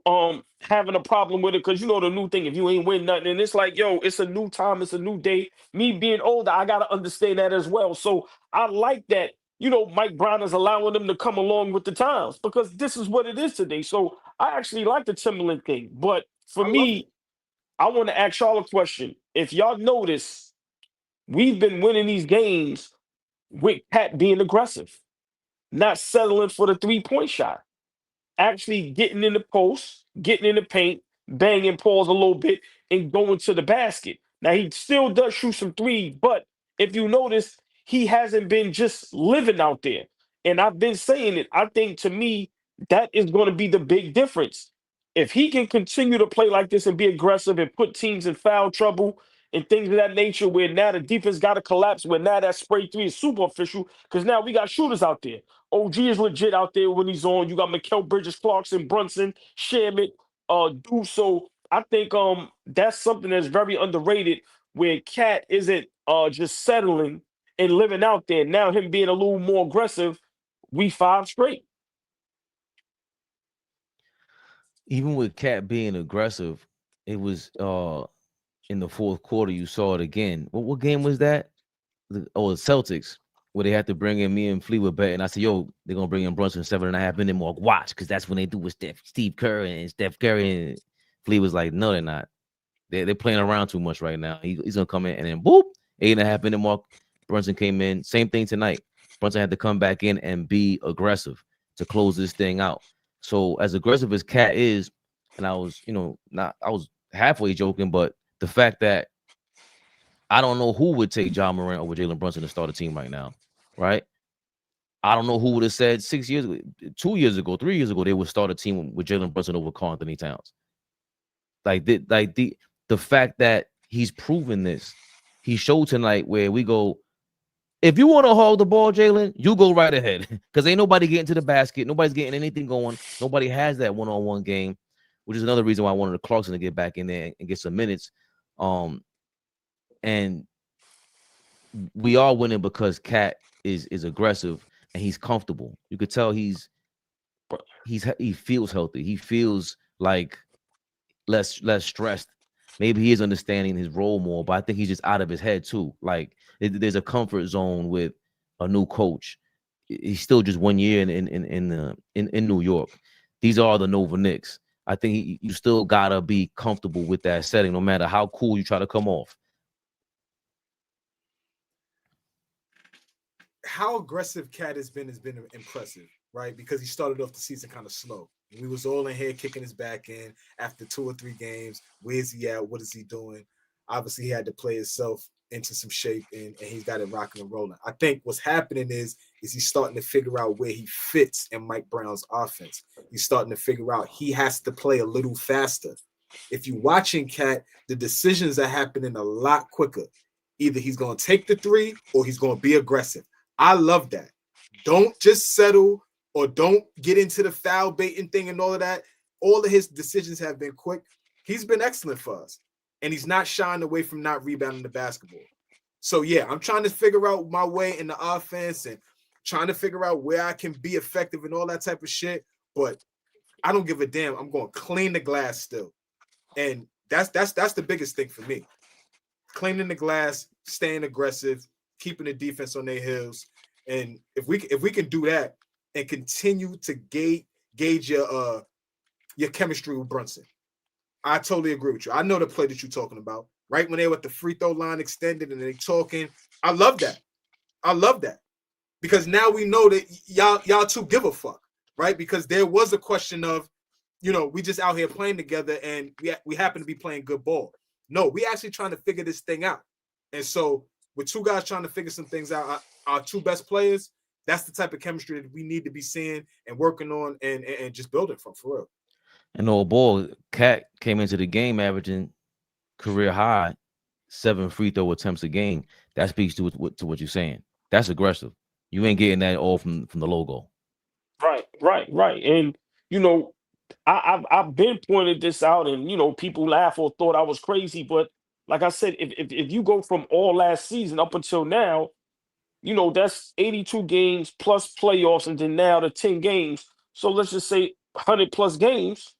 having a problem with it because you know the new thing, if you ain't win nothing, and it's like, yo, it's a new time, it's a new day. Me being older, I gotta understand that as well. So I like that, you know, Mike Brown is allowing them to come along with the times because this is what it is today. So I actually like the Timberland thing. But for I love it. me, I want to ask y'all a question. If y'all notice, we've been winning these games with Pat being aggressive, not settling for the 3-point shot, actually getting in the post, getting in the paint, banging Pauls a little bit, and going to the basket. Now he still does shoot some three, but if you notice, he hasn't been just living out there. And I've been saying it. I think to me, that is going to be the big difference. If he can continue to play like this and be aggressive and put teams in foul trouble and things of that nature, where now the defense got to collapse, where now that spray three is super official, because now we got shooters out there. OG is legit out there when he's on. You got Mikal Bridges, Clarkson, Brunson, Shamet, Deuce. So I think that's something that's very underrated where Cat isn't just settling and living out there. Now him being a little more aggressive, we 5 straight. Even with Cat being aggressive, it was in the fourth quarter. You saw it again. What game was that? The Celtics, where they had to bring in me and Flea with bet, and I said, "Yo, they're gonna bring in Brunson 7.5 minute mark. Watch, because that's when they do with Steve Kerr and Steph Curry." And Flea was like, "No, they're not. They're playing around too much right now. He's gonna come in and then boop, 8.5 minute mark. Brunson came in. Same thing tonight. Brunson had to come back in and be aggressive to close this thing out. So as aggressive as Cat is, and I was, I was halfway joking, but the fact that I don't know who would take Ja Morant over Jalen Brunson to start a team right now, right? I don't know who would have said 6 years ago, 2 years ago, 3 years ago, they would start a team with Jalen Brunson over Karl-Anthony Towns. The fact that he's proven this, he showed tonight where we go, if you want to hog the ball, Jalen, you go right ahead. Because ain't nobody getting to the basket. Nobody's getting anything going. Nobody has that one-on-one game, which is another reason why I wanted the Clarkson to get back in there and get some minutes. And we are winning because Cat is aggressive and he's comfortable. You could tell he feels healthy. He feels like less stressed. Maybe he is understanding his role more, but I think he's just out of his head too. Like there's a comfort zone with a new coach. He's still just 1 year in New York. These are the Nova Knicks. I think you still gotta be comfortable with that setting, no matter how cool you try to come off. How aggressive Cat has been impressive, right? Because he started off the season kind of slow. We was all in here kicking his back in after 2 or 3 games. Where's he at? What is he doing? Obviously, he had to play himself into some shape, and he's got it rocking and rolling. I think what's happening is he's starting to figure out where he fits in Mike Brown's offense. He's starting to figure out he has to play a little faster. If you're watching Cat, the decisions are happening a lot quicker. Either he's going to take the 3 or he's going to be aggressive. I love that. Don't just settle or don't get into the foul baiting thing and all of that. All of his decisions have been quick. He's been excellent for us. And he's not shying away from not rebounding the basketball. So, yeah, I'm trying to figure out my way in the offense and trying to figure out where I can be effective and all that type of shit. But I don't give a damn. I'm going to clean the glass still. And that's the biggest thing for me. Cleaning the glass, staying aggressive, keeping the defense on their heels. And if we can do that and continue to gauge your chemistry with Brunson, I totally agree with you. I know the play that you're talking about. Right when they were at the free throw line extended and they talking. I love that. because now we know that y'all two give a fuck, right? Because there was a question of, we just out here playing together and we happen to be playing good ball. No, we actually trying to figure this thing out. And so with two guys trying to figure some things out, our two best players, that's the type of chemistry that we need to be seeing and working on and just building from, for real. And ball, Cat came into the game averaging career high 7 free throw attempts a game. That speaks to what you're saying. That's aggressive. You ain't getting that all from the logo. Right. And I've been pointed this out, and people laugh or thought I was crazy, but like I said, if you go from all last season up until now, that's 82 games plus playoffs, and then now the 10 games. So let's just say 100 plus games.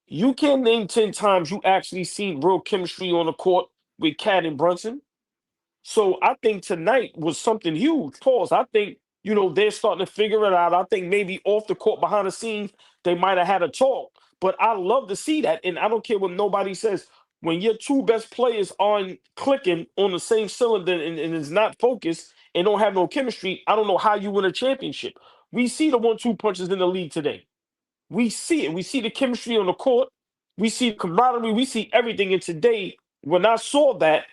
You can't name 10 times you actually seen real chemistry on the court with Cat and Brunson. So I think tonight was something huge. Pause. I think, they're starting to figure it out. I think maybe off the court, behind the scenes, they might have had a talk. But I love to see that. And I don't care what nobody says. When your two best players aren't clicking on the same cylinder and is not focused and don't have no chemistry, I don't know how you win a championship. We see the 1-2 punches in the league today. We see it. We see the chemistry on the court. We see camaraderie. We see everything. And today, when I saw that,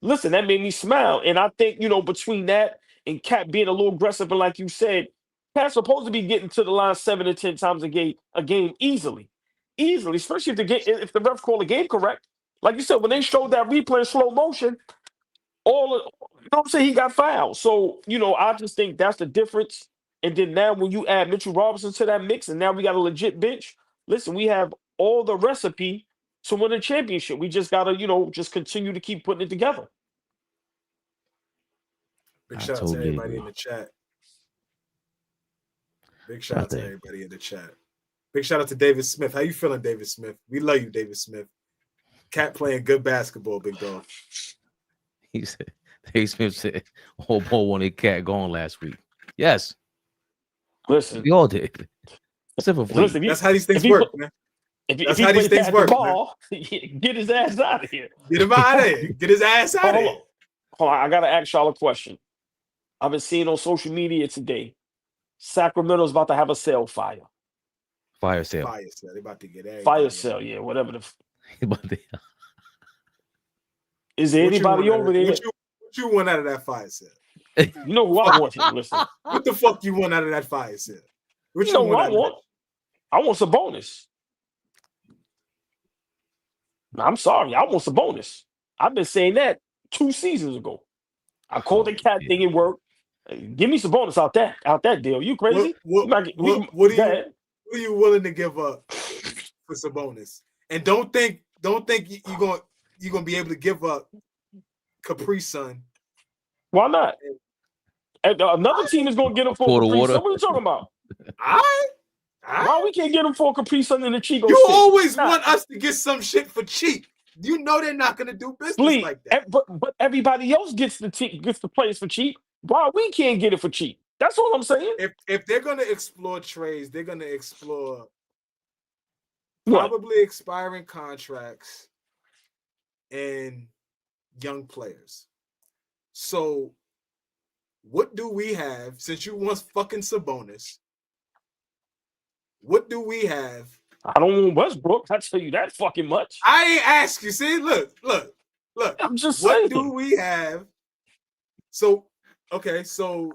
listen, that made me smile. And I think, between that and Cat being a little aggressive, and like you said, Cat's supposed to be getting to the line 7 to 10 times a game easily, especially if the ref call the game correct. Like you said, when they showed that replay in slow motion, he got fouled. So, I just think that's the difference. And then now when you add Mitchell Robinson to that mix, and now we got a legit bench, listen, we have all the recipe to win a championship. We just got to, just continue to keep putting it together. Big shout out to everybody in the chat. Big shout out to everybody in the chat. Big shout out to David Smith. How you feeling, David Smith? We love you, David Smith. Cat playing good basketball, big dog. He said, David Smith said, AllBall wanted Cat gone last week. Yes. Listen. We all did. Except for listen, that's how these things work, man. That's how these things work, man. Get his ass out of here. Get him out of here. Get his ass out of here. Hold on. I got to ask y'all a question. I've been seeing on social media today, Sacramento's about to have a sale fire. Fire sale. Fire sale. They about to get everything. Fire sale, yeah, whatever the. Is there anybody over there? What you want out of that fire sale? You know who I want here. Listen. What the fuck you want out of that fire sale? What you know what I want? I want Sabonis. I'm sorry. I want Sabonis. I've been saying that 2 seasons ago. I called the Cat thing and worked. Give me Sabonis out that deal. You crazy? What are you willing to give up for Sabonis? And don't think you're gonna be able to give up Capri Sun. Why not? And another team is gonna get him for Capri Sun. What are you talking about? Why we can't get him for Capri Sun in the Chico? You always want us to get some shit for cheap. You know they're not gonna do business like that. But everybody else gets the players for cheap. Why we can't get it for cheap? That's all I'm saying. If they're gonna explore trades, they're gonna explore probably expiring contracts and young players. So what do we have, since you want fucking Sabonis? What do we have? I don't want Westbrook. I tell you that fucking much. I ain't ask you. See, look. I'm just saying. What do we have? So, okay, so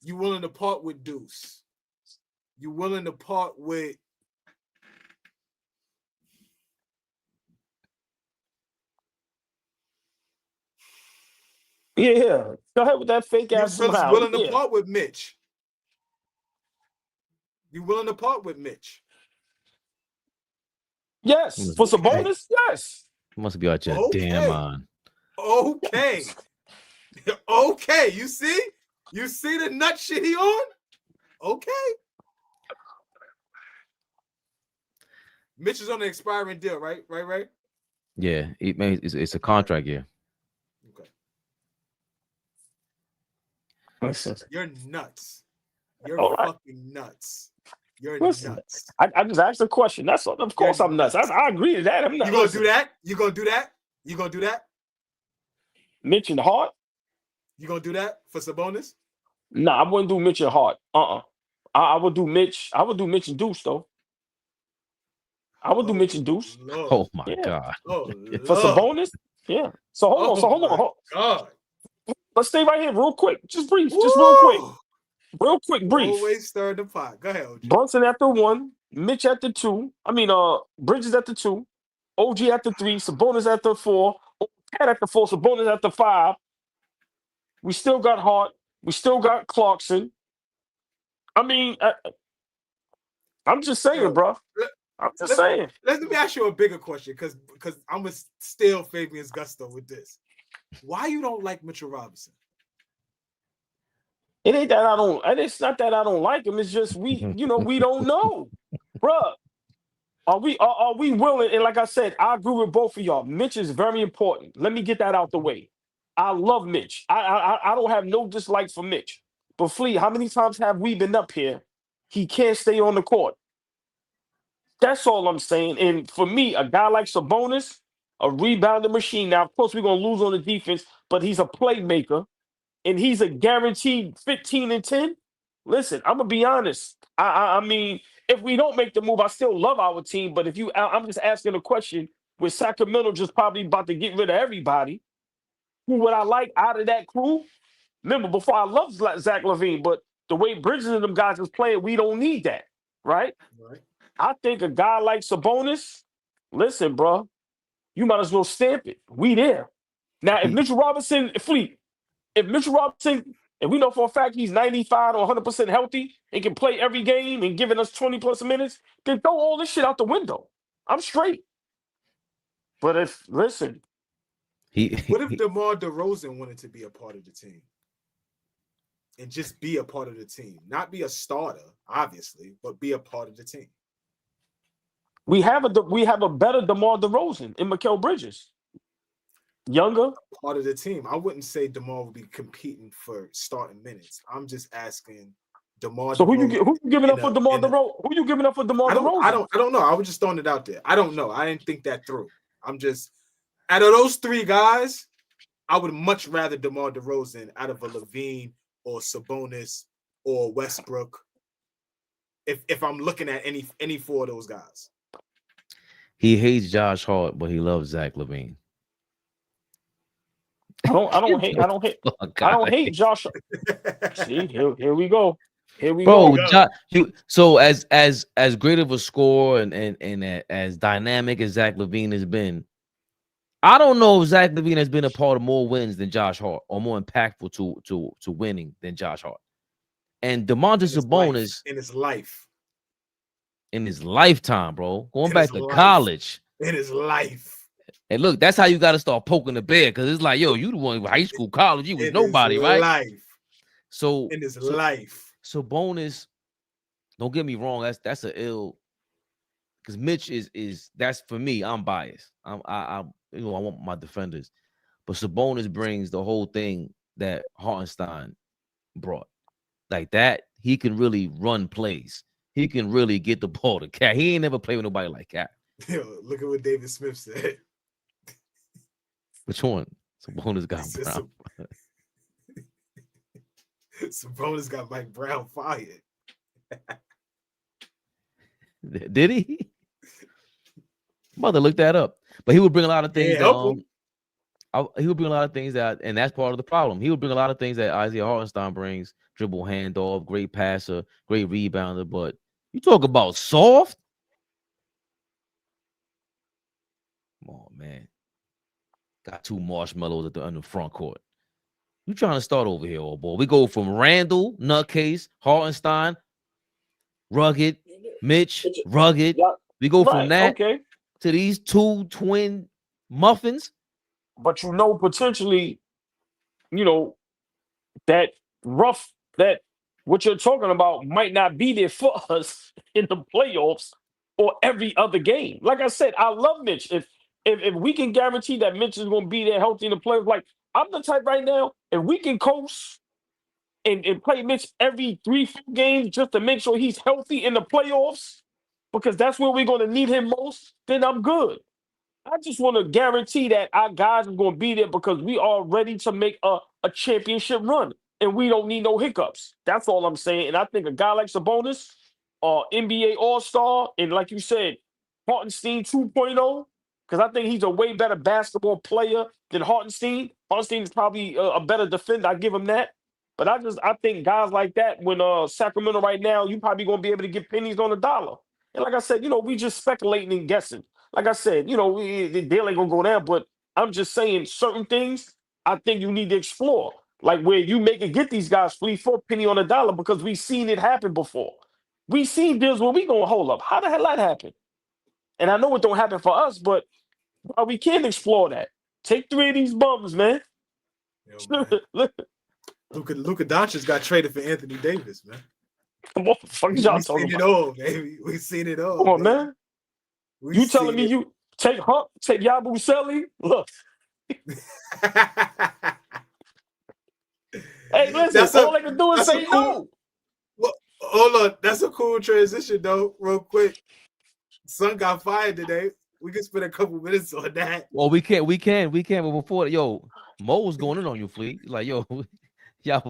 you willing to part with Deuce? You willing to part with? Yeah, go ahead with that fake ass smile. You willing to part with Mitch? You willing to part with Mitch? Yes, for Sabonis. Yes. You must be out your damn mind. Okay. Okay. You see the nut shit he on? Okay. Mitch is on the expiring deal, right? Right. Yeah, it's a contract year. Okay. Listen. You're nuts. You're fucking nuts. You're nuts. I just asked a question. That's all. Of course I'm nuts. I agree to that. I'm not. You gonna do that? You gonna do that? You gonna do that? Mitch and Hart. You gonna do that for Sabonis? Nah, I wouldn't do Mitch and Hart. I would do Mitch. I would do Mitch and Deuce though. I would do Oh Mitch and Deuce. Lord. Oh my Yeah. God. Oh For Lord. Sabonis. Yeah. So hold on. So hold on. God. Let's stay right here real quick. Just brief. Just real quick. Woo! Real quick, brief. Always stir the pot. Go ahead, OG. Brunson at the 1, Mitch at the 2. Bridges at the 2, OG at the 3, Sabonis at the 4, Cat at the 4, Sabonis at the 5. We still got Hart. We still got Clarkson. I mean, I'm just saying, Yo, bro. I'm just saying. Let me ask you a bigger question, because I'm gonna steal Fabian's gusto with this. Why you don't like Mitchell Robinson? It ain't that I don't. And it's not that I don't like him. It's just we don't know, bruh. Are we willing? And like I said, I agree with both of y'all. Mitch is very important. Let me get that out the way. I love Mitch. I don't have no dislikes for Mitch. But Flea, how many times have we been up here? He can't stay on the court. That's all I'm saying. And for me, a guy like Sabonis, a rebounding machine. Now, of course, we're gonna lose on the defense, but he's a playmaker, and he's a guaranteed 15 and 10. Listen, I'm gonna be honest. I mean, if we don't make the move, I still love our team. But I'm just asking a question. With Sacramento just probably about to get rid of everybody, who would I like out of that crew? Remember, before I loved Zach LaVine, but the way Bridges and them guys is playing, we don't need that, right? Right. I think a guy like Sabonis, listen, bro, you might as well stamp it. We there. Now, if Mitchell Robinson, if we know for a fact he's 95 or 100% healthy and can play every game and giving us 20 plus minutes, then throw all this shit out the window. I'm straight. But what if DeMar DeRozan wanted to be a part of the team? And just be a part of the team. Not be a starter, obviously, but be a part of the team. We have a better DeMar DeRozan in Mikal Bridges. Younger. Part of the team. I wouldn't say DeMar would be competing for starting minutes. I'm just asking DeMar. So who you giving up for DeMar DeRozan? Who you giving up for DeMar DeRozan? I don't know. I was just throwing it out there. I don't know. I didn't think that through. I'm just, out of those three guys, I would much rather DeMar DeRozan out of a LaVine or Sabonis or Westbrook. If I'm looking at any four of those guys. He hates Josh Hart, but he loves Zach LaVine. I don't hate Josh. See, here we go. Here we go. Bro, so as great of a scorer and as dynamic as Zach LaVine has been, I don't know if Zach LaVine has been a part of more wins than Josh Hart or more impactful to winning than Josh Hart. And Domantas Sabonis in his lifetime, bro, going back to college. In his life. And look, that's how you got to start poking the bear, because it's like, yo, you the one in high school, college, you was nobody, right? Life. So in his life. Sabonis, don't get me wrong, that's an ill, because Mitch is that's for me. I'm biased. I want my defenders, but Sabonis brings the whole thing that Hartenstein brought, like that. He can really run plays. He can really get the ball to Cat. He ain't never played with nobody like Cat. Yo, look at what David Smith said. Which one? Sabonis got Brown. Sabonis got Mike Brown fired. Did he? I'm about to look that up. But he would bring a lot of things. He would bring a lot of things and that's part of the problem. He would bring a lot of things that Isaiah Hartenstein brings: dribble, handoff, great passer, great rebounder. But you talk about soft. Come on, man. Got two marshmallows on the front court. You trying to start over here, old boy. We go from Randall, nutcase, Hartenstein, rugged, Mitch, rugged. We go from that to these two twin muffins. But potentially, that what you're talking about might not be there for us in the playoffs or every other game. Like I said, I love Mitch. If we can guarantee that Mitch is going to be there healthy in the playoffs, like I'm the type right now, if we can coast and play Mitch every 3-4 games just to make sure he's healthy in the playoffs, because that's where we're going to need him most, then I'm good. I just want to guarantee that our guys are going to be there because we are ready to make a championship run. and we don't need no hiccups. That's all I'm saying. And I think a guy like Sabonis, NBA All-Star, and like you said, Hartenstein 2.0, because I think he's a way better basketball player than Hartenstein. Hartenstein is probably a better defender. I give him that. But I think guys like that, when Sacramento right now, you probably gonna be able to get pennies on the dollar. And like I said, we just speculating and guessing. Like I said, the deal ain't gonna go down. But I'm just saying certain things I think you need to explore. Like where you make it get these guys free for a penny on the dollar, because we've seen it happen before. We seen deals where we gonna hold up. How the hell that happen? And I know it don't happen for us, but we can explore that. Take 3 of these bums, man. Yo, man. Luka Doncic got traded for Anthony Davis, man. What the fuck is y'all We've talking seen about? it all, baby. We've seen it all. Come on, man. You telling me you take Hunt, take Yabusele? Look. Hey, listen, all they can do is say no. Well, hold on. That's a cool transition, though, real quick. Son got fired today. We can spend a couple minutes on that. Well, we can. But before, Mo was going in on you, Fleet. Like, Yahoo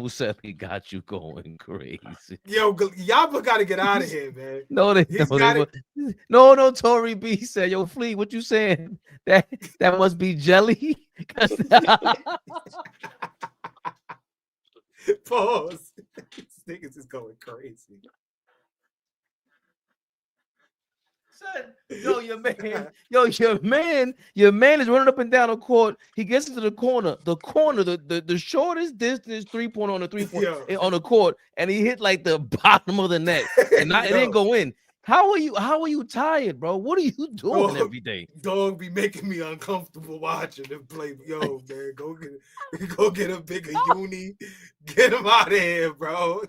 said he got you going crazy. Yo, y'all got to get out of here, man. No, Tory B said, yo, Fleet, what you saying? That must be jelly. Pause. These niggas is going crazy. Yo, your man is running up and down the court. He gets into the corner, the shortest distance 3-point on the 3-point on the court, and he hit like the bottom of the net, and it didn't go in. How are you tired, bro? What are you doing every day? Dog be making me uncomfortable watching him play. Yo, man, go get a bigger uni. Get him out of here, bro.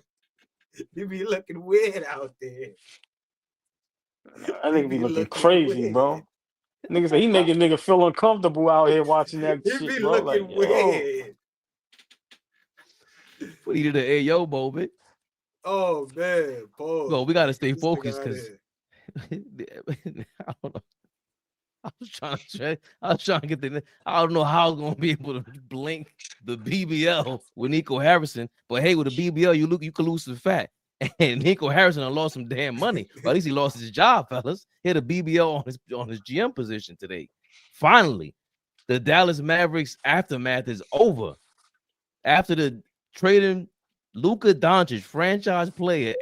You be looking weird out there. I think be looking crazy, weird. Bro. Nigga say he making nigga feel uncomfortable out here watching that he shit, be bro. Looking like, weird. What he did an Ayo moment. Oh man, Paul. No, we gotta stay focused because I don't know. I was trying to get I don't know how I was gonna be able to blink the BBL with Nico Harrison, but hey, with the BBL, you can lose some fat. And Nico Harrison lost some damn money. But at least he lost his job, fellas. He had a BBL on his GM position today. Finally, the Dallas Mavericks aftermath is over. After the trading Luka Doncic, franchise player,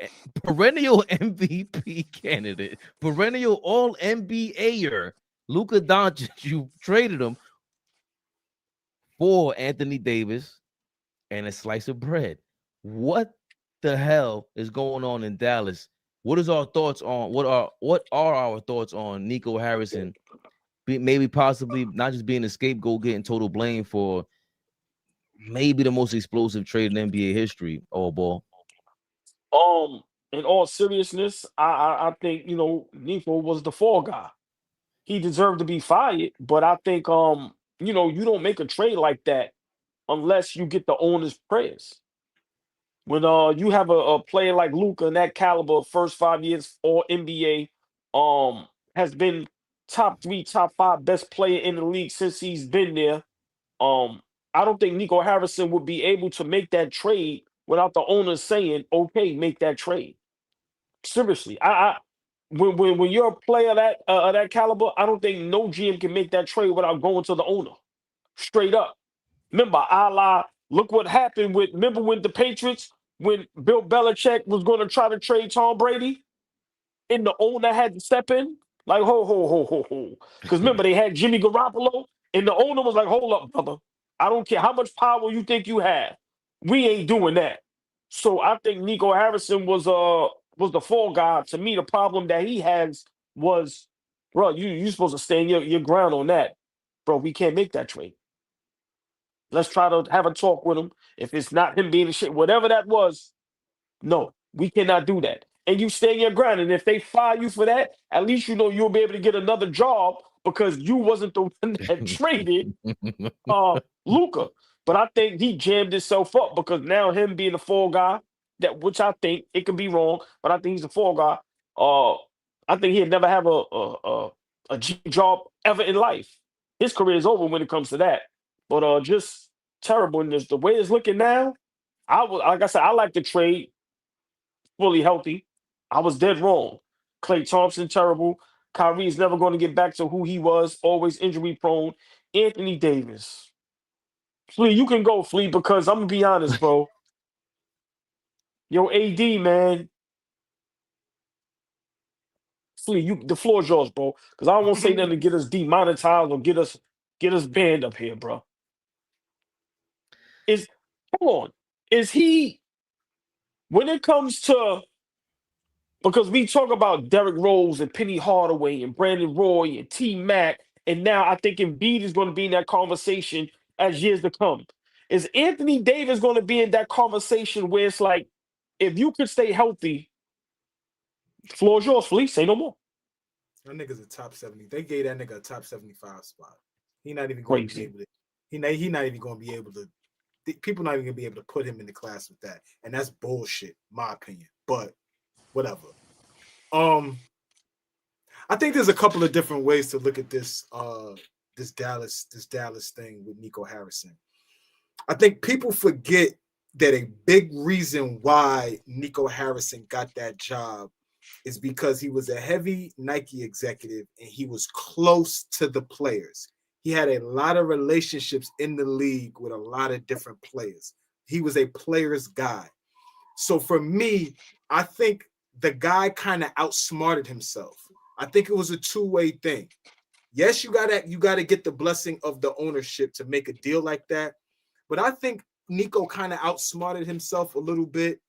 perennial MVP candidate, perennial All-NBAer, Luka Doncic, you traded him for Anthony Davis and a slice of bread. What the hell is going on in Dallas? What are our thoughts on Nico Harrison? Maybe possibly not just being a scapegoat, getting total blame for maybe the most explosive trade in NBA history. AllBall. In all seriousness, I think Nico was the fall guy. He deserved to be fired, but I think you don't make a trade like that unless you get the owner's prayers. When you have a player like Luka in that caliber, first 5 years All NBA, has been top 3, top 5 best player in the league since he's been there. I don't think Nico Harrison would be able to make that trade without the owner saying, "Okay, make that trade." Seriously, when you're a player that caliber, I don't think no GM can make that trade without going to the owner. Straight up. Remember, look what happened remember when the Patriots, when Bill Belichick was going to try to trade Tom Brady, and the owner had to step in? Like, ho. Because remember, they had Jimmy Garoppolo, and the owner was like, hold up, brother. I don't care how much power you think you have. We ain't doing that. So I think Nico Harrison was the fall guy. To me, the problem that he has was, bro, you supposed to stand your ground on that. Bro, we can't make that trade. Let's try to have a talk with him. If it's not him being a shit, whatever that was, no, we cannot do that. And you stay your ground. And if they fire you for that, at least you'll be able to get another job because you wasn't the one that traded Luka. But I think he jammed himself up because now him being the fall guy, which I think it could be wrong, but I think he's the fall guy. I think he'd never have a G job ever in life. His career is over when it comes to that. But just terrible in this. The way it's looking now, like I said, I like the trade fully healthy. I was dead wrong. Klay Thompson, terrible. Kyrie's never going to get back to who he was, always injury prone. Anthony Davis. Flea, you can go, Flea, because I'm going to be honest, bro. Yo, AD, man. Flea, the floor is yours, bro. Because I don't want to say nothing to get us demonetized or get us banned up here, bro. Come on. Is he, when it comes to, because we talk about Derrick Rose and Penny Hardaway and Brandon Roy and T Mac, and now I think Embiid is going to be in that conversation as years to come. Is Anthony Davis going to be in that conversation where it's like, if you could stay healthy, floor is yours, Flea, say no more. That nigga's a top 70. They gave that nigga a top 75 spot. He not even going to be able to. He not even going to be able to. People not even going to be able to put him in the class with that, and that's bullshit, my opinion. But whatever. I think there's a couple of different ways to look at this. This Dallas thing with Nico Harrison. I think people forget that a big reason why Nico Harrison got that job is because he was a heavy Nike executive and he was close to the players. He had a lot of relationships in the league with a lot of different players. He was a player's guy. So for me, I think the guy kind of outsmarted himself. I think it was a two-way thing. Yes, you gotta get the blessing of the ownership to make a deal like that. But I think Nico kind of outsmarted himself a little bit.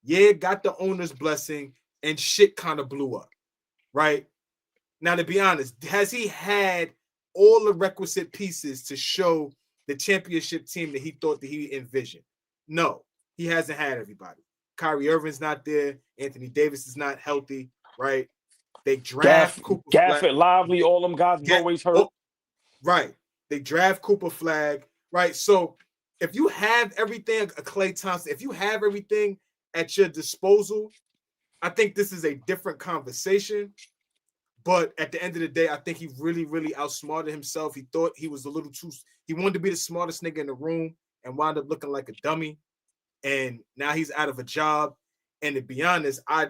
Yeah, got the owner's blessing, and shit kind of blew up. Right? Now, to be honest, has he had all the requisite pieces to show the championship team that he thought that he envisioned? No, he hasn't had everybody. Kyrie Irving's not there. Anthony Davis is not healthy, right? They draft Cooper Gafford, Lively, all them guys always hurt. Right. They draft Cooper Flag, right? So if you have everything, a Klay Thompson, if you have everything at your disposal, I think this is a different conversation. But at the end of the day, I think he really, really outsmarted himself. He thought he was a little too, he wanted to be the smartest nigga in the room and wound up looking like a dummy. And now he's out of a job. And to be honest, I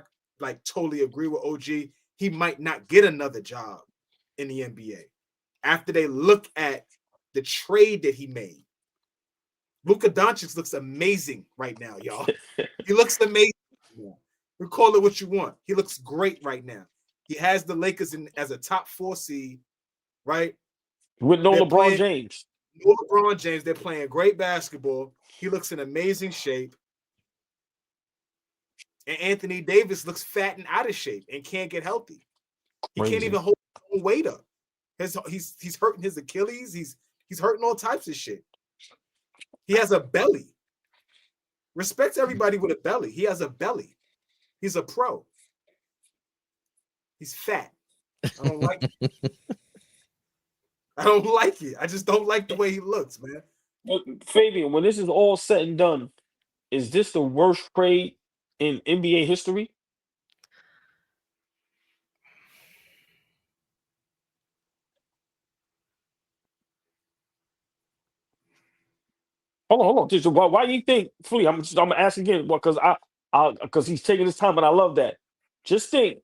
totally agree with OG. He might not get another job in the NBA after they look at the trade that he made. Luka Doncic looks amazing right now, y'all. He looks amazing. We call it what you want. He looks great right now. He has the Lakers as a top 4 seed, right? With no LeBron James. No LeBron James. They're playing great basketball. He looks in amazing shape. And Anthony Davis looks fat and out of shape and can't get healthy. He can't even hold his own weight up. He's hurting his Achilles. He's hurting all types of shit. He has a belly. Respect everybody with a belly. He has a belly. He's a pro. He's fat. I don't like it. I don't like it. I just don't like the way he looks, man. Fabian, when this is all said and done, is this the worst trade in NBA history? Hold on. Just, why do you think, Flea? I'm gonna ask again, because he's taking his time, and I love that. Just think,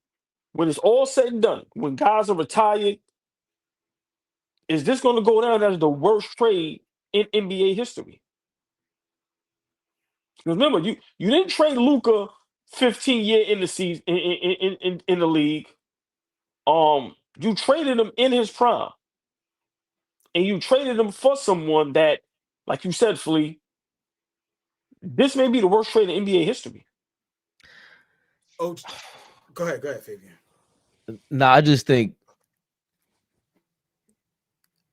when it's all said and done, when guys are retired, is this going to go down as the worst trade in NBA history? Remember, you didn't trade Luka 15-year in the season in the league. You traded him in his prime, and you traded him for someone that, like you said, Flea, this may be the worst trade in NBA history. Oh, go ahead, Fabian. Nah, I just think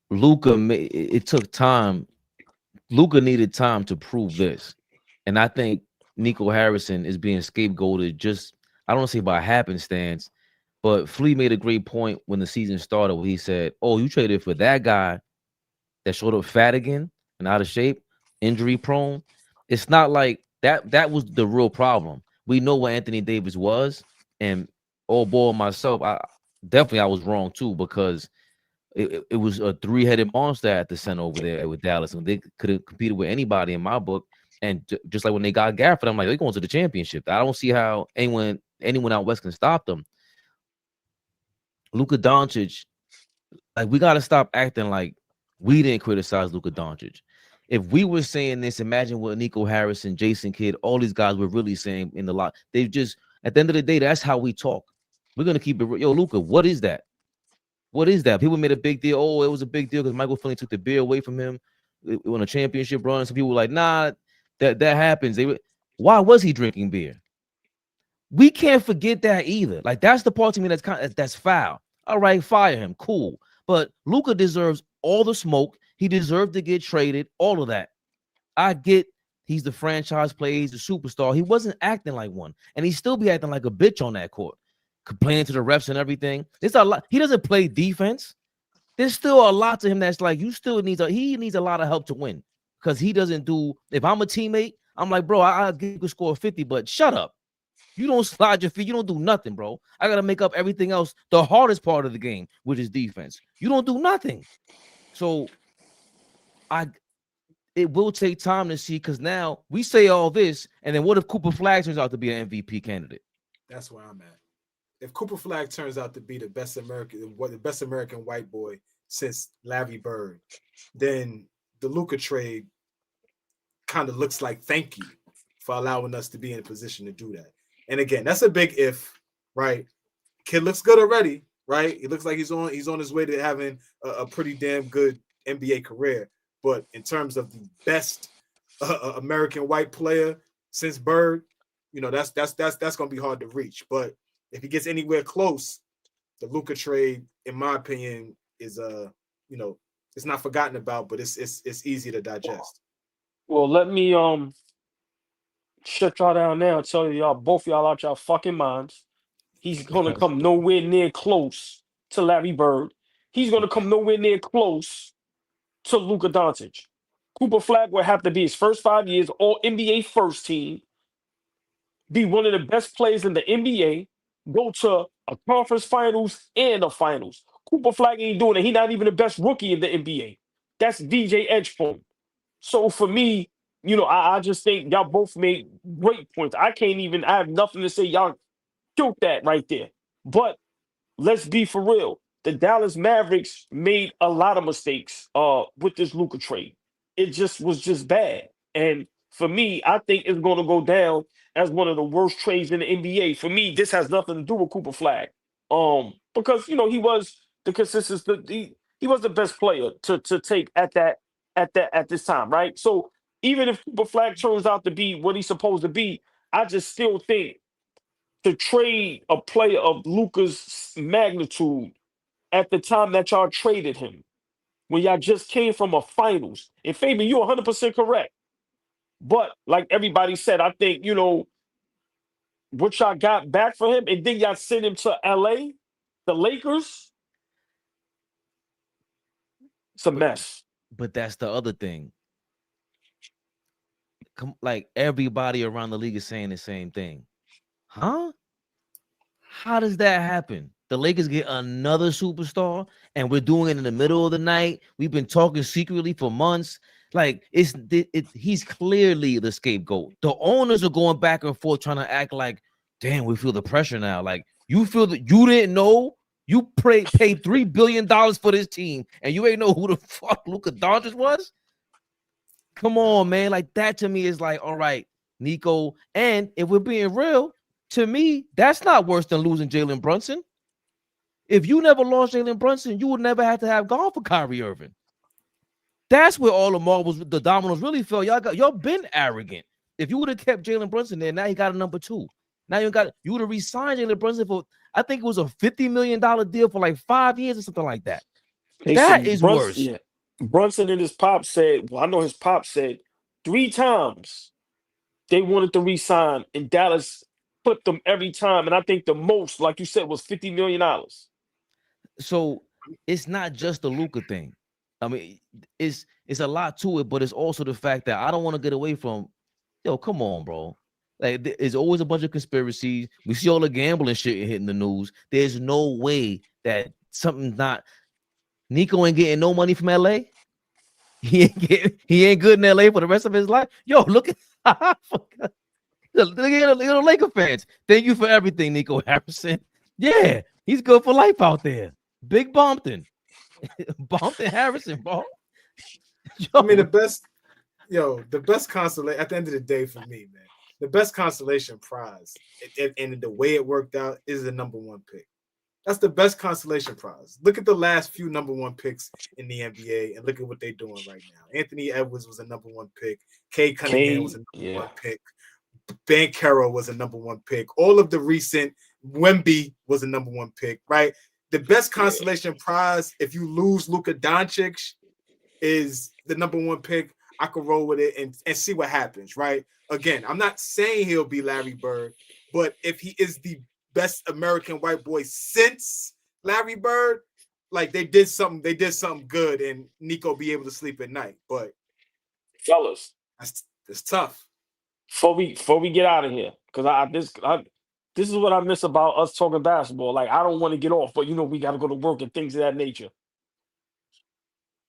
Luka. It took time. Luka needed time to prove this, and I think Nico Harrison is being scapegoated. Just, I don't say by happenstance, but Flea made a great point when the season started, where he said, "Oh, you traded for that guy that showed up fat again and out of shape, injury prone." It's not like that. That was the real problem. We know what Anthony Davis was, and AllBall myself, I was wrong too, because it was a 3-headed monster at the center over there with Dallas, and they could have competed with anybody in my book. And just like when they got Gafford, I'm like, they're going to the championship. I don't see how anyone out west can stop them. Luka Doncic, like, we got to stop acting like we didn't criticize Luka Doncic. If we were saying this, imagine what Nico Harrison, Jason Kidd, all these guys were really saying in the lot. They've just, at the end of the day, that's how we talk. We're going to keep it. Yo, Luka, what is that? What is that? People made a big deal. Oh, it was a big deal because Michael Finley took the beer away from him on a championship run. Some people were like, nah, that happens. Why was he drinking beer? We can't forget that either. Like, that's the part to me that's foul. All right, fire him. Cool. But Luka deserves all the smoke. He deserved to get traded, all of that. I get he's the franchise player, he's a superstar. He wasn't acting like one, and he still be acting like a bitch on that court, complaining to the refs and everything. There's a lot. He doesn't play defense. There's still a lot to him that's like, he needs a lot of help to win, because he doesn't do. If I'm a teammate, I'm like, bro, I could score 50, but shut up. You don't slide your feet. You don't do nothing, bro. I got to make up everything else, the hardest part of the game, which is defense. You don't do nothing. So it will take time to see, because now we say all this, and then what if Cooper Flagg turns out to be an MVP candidate? That's where I'm at. If Cooper Flagg turns out to be the best American white boy since Larry Bird, then the Luka trade kind of looks like thank you for allowing us to be in a position to do that. And again, that's a big if, right? Kid looks good already, right? He looks like he's on his way to having a pretty damn good NBA career. But in terms of the best American white player since Bird, that's going to be hard to reach. But if he gets anywhere close, the Luka trade, in my opinion, is it's not forgotten about, but it's easy to digest. Well, let me shut y'all down now and tell y'all, both y'all out y'all fucking minds. He's gonna come nowhere near close to Larry Bird. He's gonna come nowhere near close to Luka Doncic. Cooper Flagg will have to be his first 5 years all NBA first team, be one of the best players in the NBA, go to a conference finals and a finals. Cooper Flagg ain't doing it. He's not even the best rookie in the NBA. That's DJ Edgepoint. So for me, I just think y'all both made great points. I have nothing to say. Y'all killed that right there. But let's be for real. The Dallas Mavericks made a lot of mistakes with this Luka trade. It was just bad. And for me, I think it's going to go down as one of the worst trades in the NBA. For me, this has nothing to do with Cooper Flagg. Because he was the consistent, he was the best player to take at this time, right? So even if Cooper Flagg turns out to be what he's supposed to be, I just still think to trade a player of Luka's magnitude at the time that y'all traded him, when y'all just came from a finals. And Fabian, you're 100% correct. But like everybody said, I think, what y'all got back for him, and then y'all sent him to LA, the Lakers. It's a mess. But that's the other thing. Like, everybody around the league is saying the same thing. Huh? How does that happen? The Lakers get another superstar, and we're doing it in the middle of the night. We've been talking secretly for months. Like, he's clearly the scapegoat. The owners are going back and forth trying to act like, damn, we feel the pressure now. Like, you feel that you didn't know? You paid $3 billion for this team, and you ain't know who the fuck Luka Doncic was? Come on, man. Like, that to me is like, all right, Nico. And if we're being real, to me, that's not worse than losing Jalen Brunson. If you never lost Jalen Brunson, you would never have to have gone for Kyrie Irving. That's where all the dominoes really fell. Y'all been arrogant. If you would have kept Jalen Brunson there, now you got a number two. Now you would have re-signed Jalen Brunson for, I think it was a $50 million deal for like 5 years or something like that. That is worse. Yeah. Brunson and his pop said, I know his pop said 3 times they wanted to re-sign, and Dallas put them every time. And I think the most, like you said, was $50 million. So it's not just the Luka thing. I mean, it's a lot to it, but it's also the fact that I don't want to get away from, come on, bro. Like, there's always a bunch of conspiracies. We see all the gambling shit hitting the news. There's no way that something's not. Nico ain't getting no money from LA. he ain't good in LA for the rest of his life. Yo, look at look at the Laker fans. Thank you for everything, Nico Harrison. Yeah, he's good for life out there. Big Bumpton. Bumpton Harrison, bro. I mean, the best consolation at the end of the day for me, man, the best consolation prize, and the way it worked out is the number 1 pick. That's the best consolation prize. Look at the last few number 1 picks in the NBA and look at what they're doing right now. Anthony Edwards was a number 1 pick. Cade Cunningham was a number 1 pick. Banchero was a number 1 pick. All of the recent Wemby was a number 1 pick, right? The best consolation prize, if you lose Luka Doncic, is the number 1 pick. I could roll with it and see what happens, right? Again, I'm not saying he'll be Larry Bird, but if he is the best American white boy since Larry Bird, like they did something good, and Nico be able to sleep at night. But fellas, it's tough. Before we get out of here, because this is what I miss about us talking basketball. Like, I don't want to get off, but we got to go to work and things of that nature.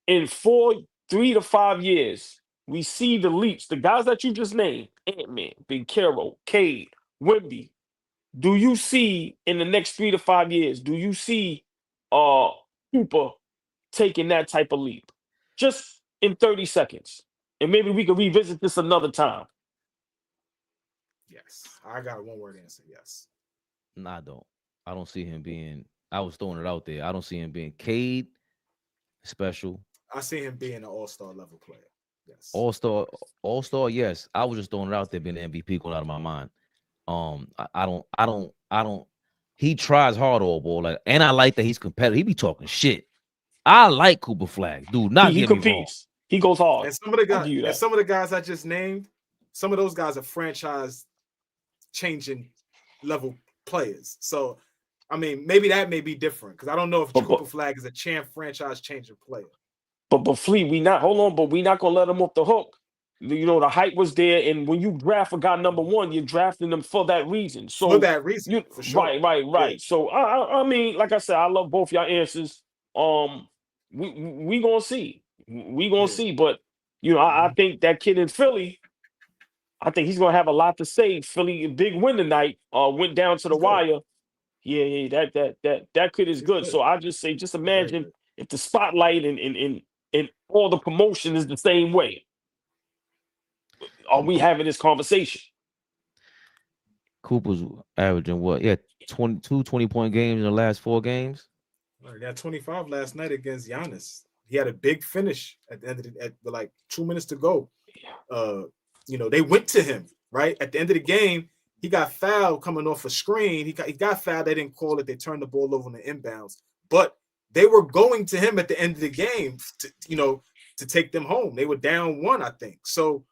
In 3 to 5 years, we see the leaps. The guys that you just named, Ant-Man, Big Caro, Cade, Wemby. Do you see in the next 3 to 5 years, do you see Cooper taking that type of leap? Just in 30 seconds. And maybe we can revisit this another time. Yes. I got a 1-word answer. Yes. No, I don't see him being, I was throwing it out there. I don't see him being Cade special. I see him being an all-star level player. Yes. All-star, yes. I was just throwing it out there, being an MVP going out of my mind. I don't. He tries hard, old boy. Like, and I like that he's competitive. He be talking shit. I like Cooper Flag, dude. He competes. He goes hard. And some of the guys I just named, some of those guys are franchise changing level players. So, I mean, maybe that may be different because I don't know if Cooper Flag is a franchise changing player. But Fleet, we not gonna let him off the hook. The hype was there, and when you draft a guy number 1, you're drafting them for that reason. So for that reason, for sure. Right. Yeah. So I mean, like I said, I love both y'all answers. We gonna see. We gonna see. But I think that kid in Philly, I think he's gonna have a lot to say. Philly, a big win tonight. Went down to the wire. Yeah. That kid is good. So I just say, just imagine if the spotlight and all the promotion is the same way. Are we having this conversation? Cooper's averaging what? Yeah, 20-point games in the last 4 games. He got 25 last night against Giannis. He had a big finish at the end of at like 2 minutes to go. They went to him right at the end of the game. He got fouled coming off a screen. He got fouled. They didn't call it. They turned the ball over on the inbounds. But they were going to him at the end of the game to take them home. They were down 1, I think. So,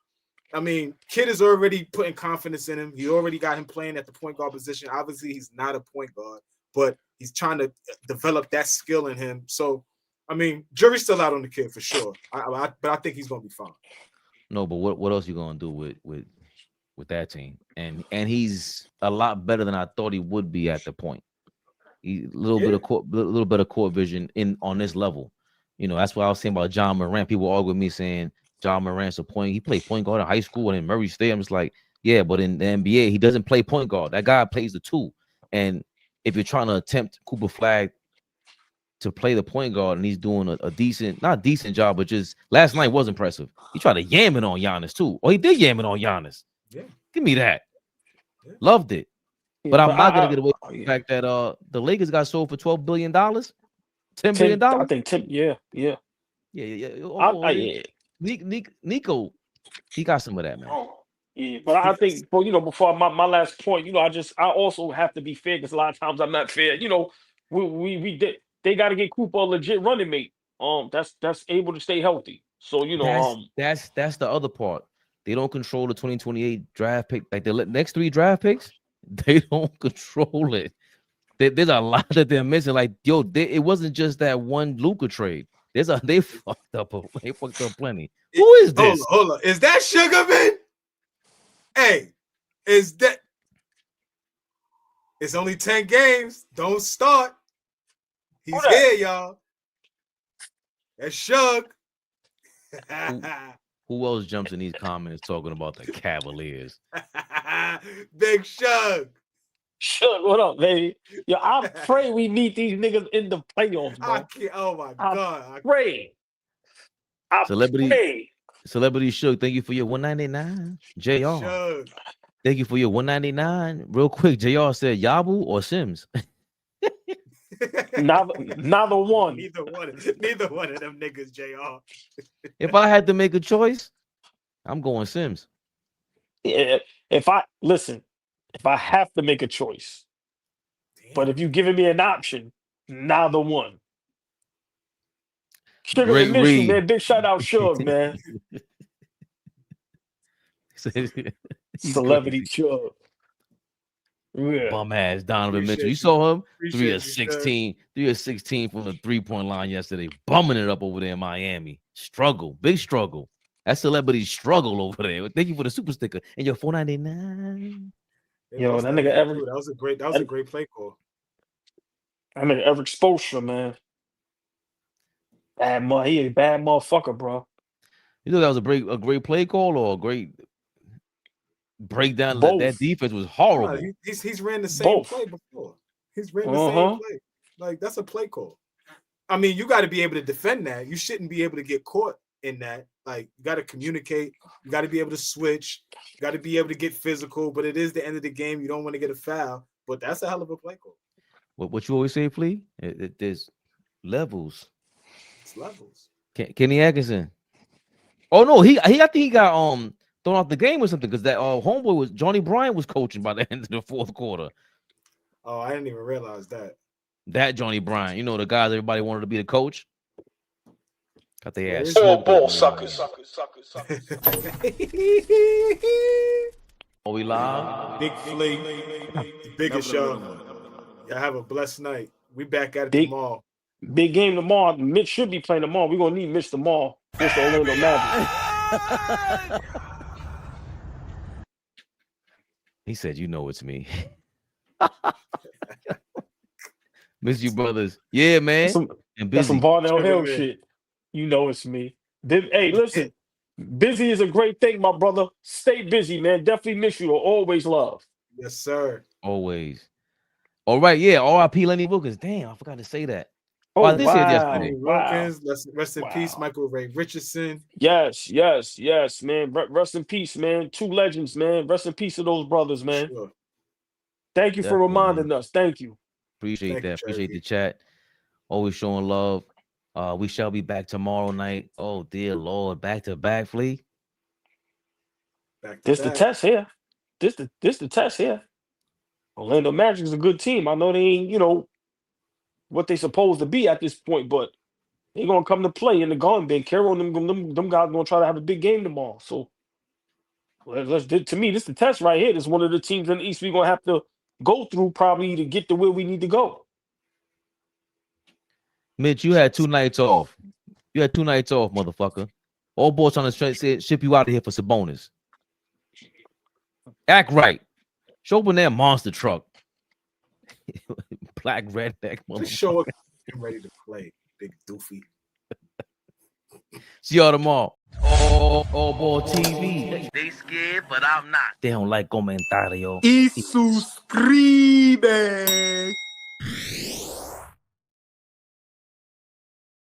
I mean, kid is already putting confidence in him. He already got him playing at the point guard position. Obviously, he's not a point guard, but he's trying to develop that skill in him. So, I mean, jury's still out on the kid for sure. But I think he's going to be fine. No, but what else you going to do with that team? And he's a lot better than I thought he would be at the point. A little bit of court vision on this level. That's what I was saying about Ja Morant. People argue with me saying Ja Morant's a point. He played point guard in high school and in Murray State. I'm just like, yeah, but in the NBA, he doesn't play point guard. That guy plays the 2. And if you're trying to attempt Cooper Flag to play the point guard and he's doing a decent, not decent job, but just last night was impressive. He tried to yam it on Giannis too. He did yam it on Giannis. Yeah. Give me that. Yeah. Loved it. But I'm not gonna get away from the fact that the Lakers got sold for $12 billion, $10 billion. I think 10. Yeah. Nico, he got some of that, man. Yeah, but I think, before my last point, I also have to be fair because a lot of times I'm not fair. We did. They got to get Cooper a legit running mate. That's able to stay healthy. So that's the other part. They don't control the 2028 draft pick. Like the next 3 draft picks, they don't control it. There's a lot that they're missing. Like it wasn't just that one Luka trade. They fucked up. They fucked up plenty. Who is this? Hold on. Is that Sugarman? Hey, is that? It's only 10 games. Don't start. He's here, y'all. That's Shug. Who else jumps in these comments talking about the Cavaliers? Big Shug. Shug, what up, baby? Yo, I pray we meet these niggas in the playoffs, I bro. can't, oh my God. Pray. Celebrity Shug, thank you for your 199. JR. Shug. Thank you for your 199. Real quick, JR said Yabu or Sims. Neither one. Neither one of them niggas, JR. If I had to make a choice, I'm going Sims. Yeah, if I have to make a choice, but if you giving me an option, neither one. Sugar Great and miss you, read. man. Big shout out, Shug, man. Celebrity Shug. Yeah. Bum ass Donovan Appreciate Mitchell. You you. saw him? Appreciate 3 you, of 16. 3 of 16 from the 3-point line yesterday. Bumming it up over there in Miami. Struggle. Big struggle. That celebrity struggle over there. Thank you for the super sticker. And your $4.99. Yo, that nigga ever. That was a great play call. That nigga ever exposure, man. He a bad motherfucker, bro. You know that was a great play call or a great breakdown? Both. That defense was horrible. No, he's ran the same play before. He's ran the same play. Like, that's a play call. I mean, you got to be able to defend that. You shouldn't be able to get caught in that. Like, you got to communicate. You got to be able to switch. You got to be able to get physical. But it is the end of the game. You don't want to get a foul. But that's a hell of a play call. What you always say, Flea? There's levels. It's levels. Kenny Atkinson. Oh no, I think he got thrown off the game or something because that homeboy was Johnny Bryant was coaching by the end of the fourth quarter. Oh, I didn't even realize that. That Johnny Bryant, you know, the guys everybody wanted to be the coach. Got their ass. Ball suckers. Are we live? Big Flea, the biggest show. Y'all have a blessed night. We back at it tomorrow. Big game tomorrow. Mitch should be playing tomorrow. We're gonna need Mitch tomorrow. Against the Orlando Mavericks. He said, "You know it's me." Miss you, brothers. Yeah, man. That's some Barnell Hill shit. You know it's me. Hey, listen. Busy is a great thing, my brother. Stay busy, man. Definitely miss you. Always love. Yes, sir. Always. All right, yeah. R.I.P. Lenny Wilkins. Damn, I forgot to say that. Oh, this year yesterday. Wilkins, rest in peace, Michael Ray Richardson. Yes, man. Rest in peace, man. Two legends, man. Rest in peace to those brothers, man. Sure. Thank you for reminding us. Thank you. Appreciate that. Appreciate the chat. Always showing love. We shall be back tomorrow night. Oh, dear Lord. Back to back, Flea. This the test here. This the test here. Orlando Magic is a good team. I know they ain't, you know, what they supposed to be at this point, but they're gonna come to play in the Garden bin. Carroll and them guys gonna try to have a big game tomorrow. So to me, this is the test right here. This is one of the teams in the East we're gonna have to go through probably to get to where we need to go. Mitch, you had 2 nights off. You had 2 nights off, motherfucker. All boys trying to ship you out of here for Sabonis. Act right. Show up in that monster truck. Black redneck motherfucker. Show up. I'm ready to play, big doofy. See y'all tomorrow. AllBall TV. They scared, but I'm not. They don't like comentario. Y suscribe.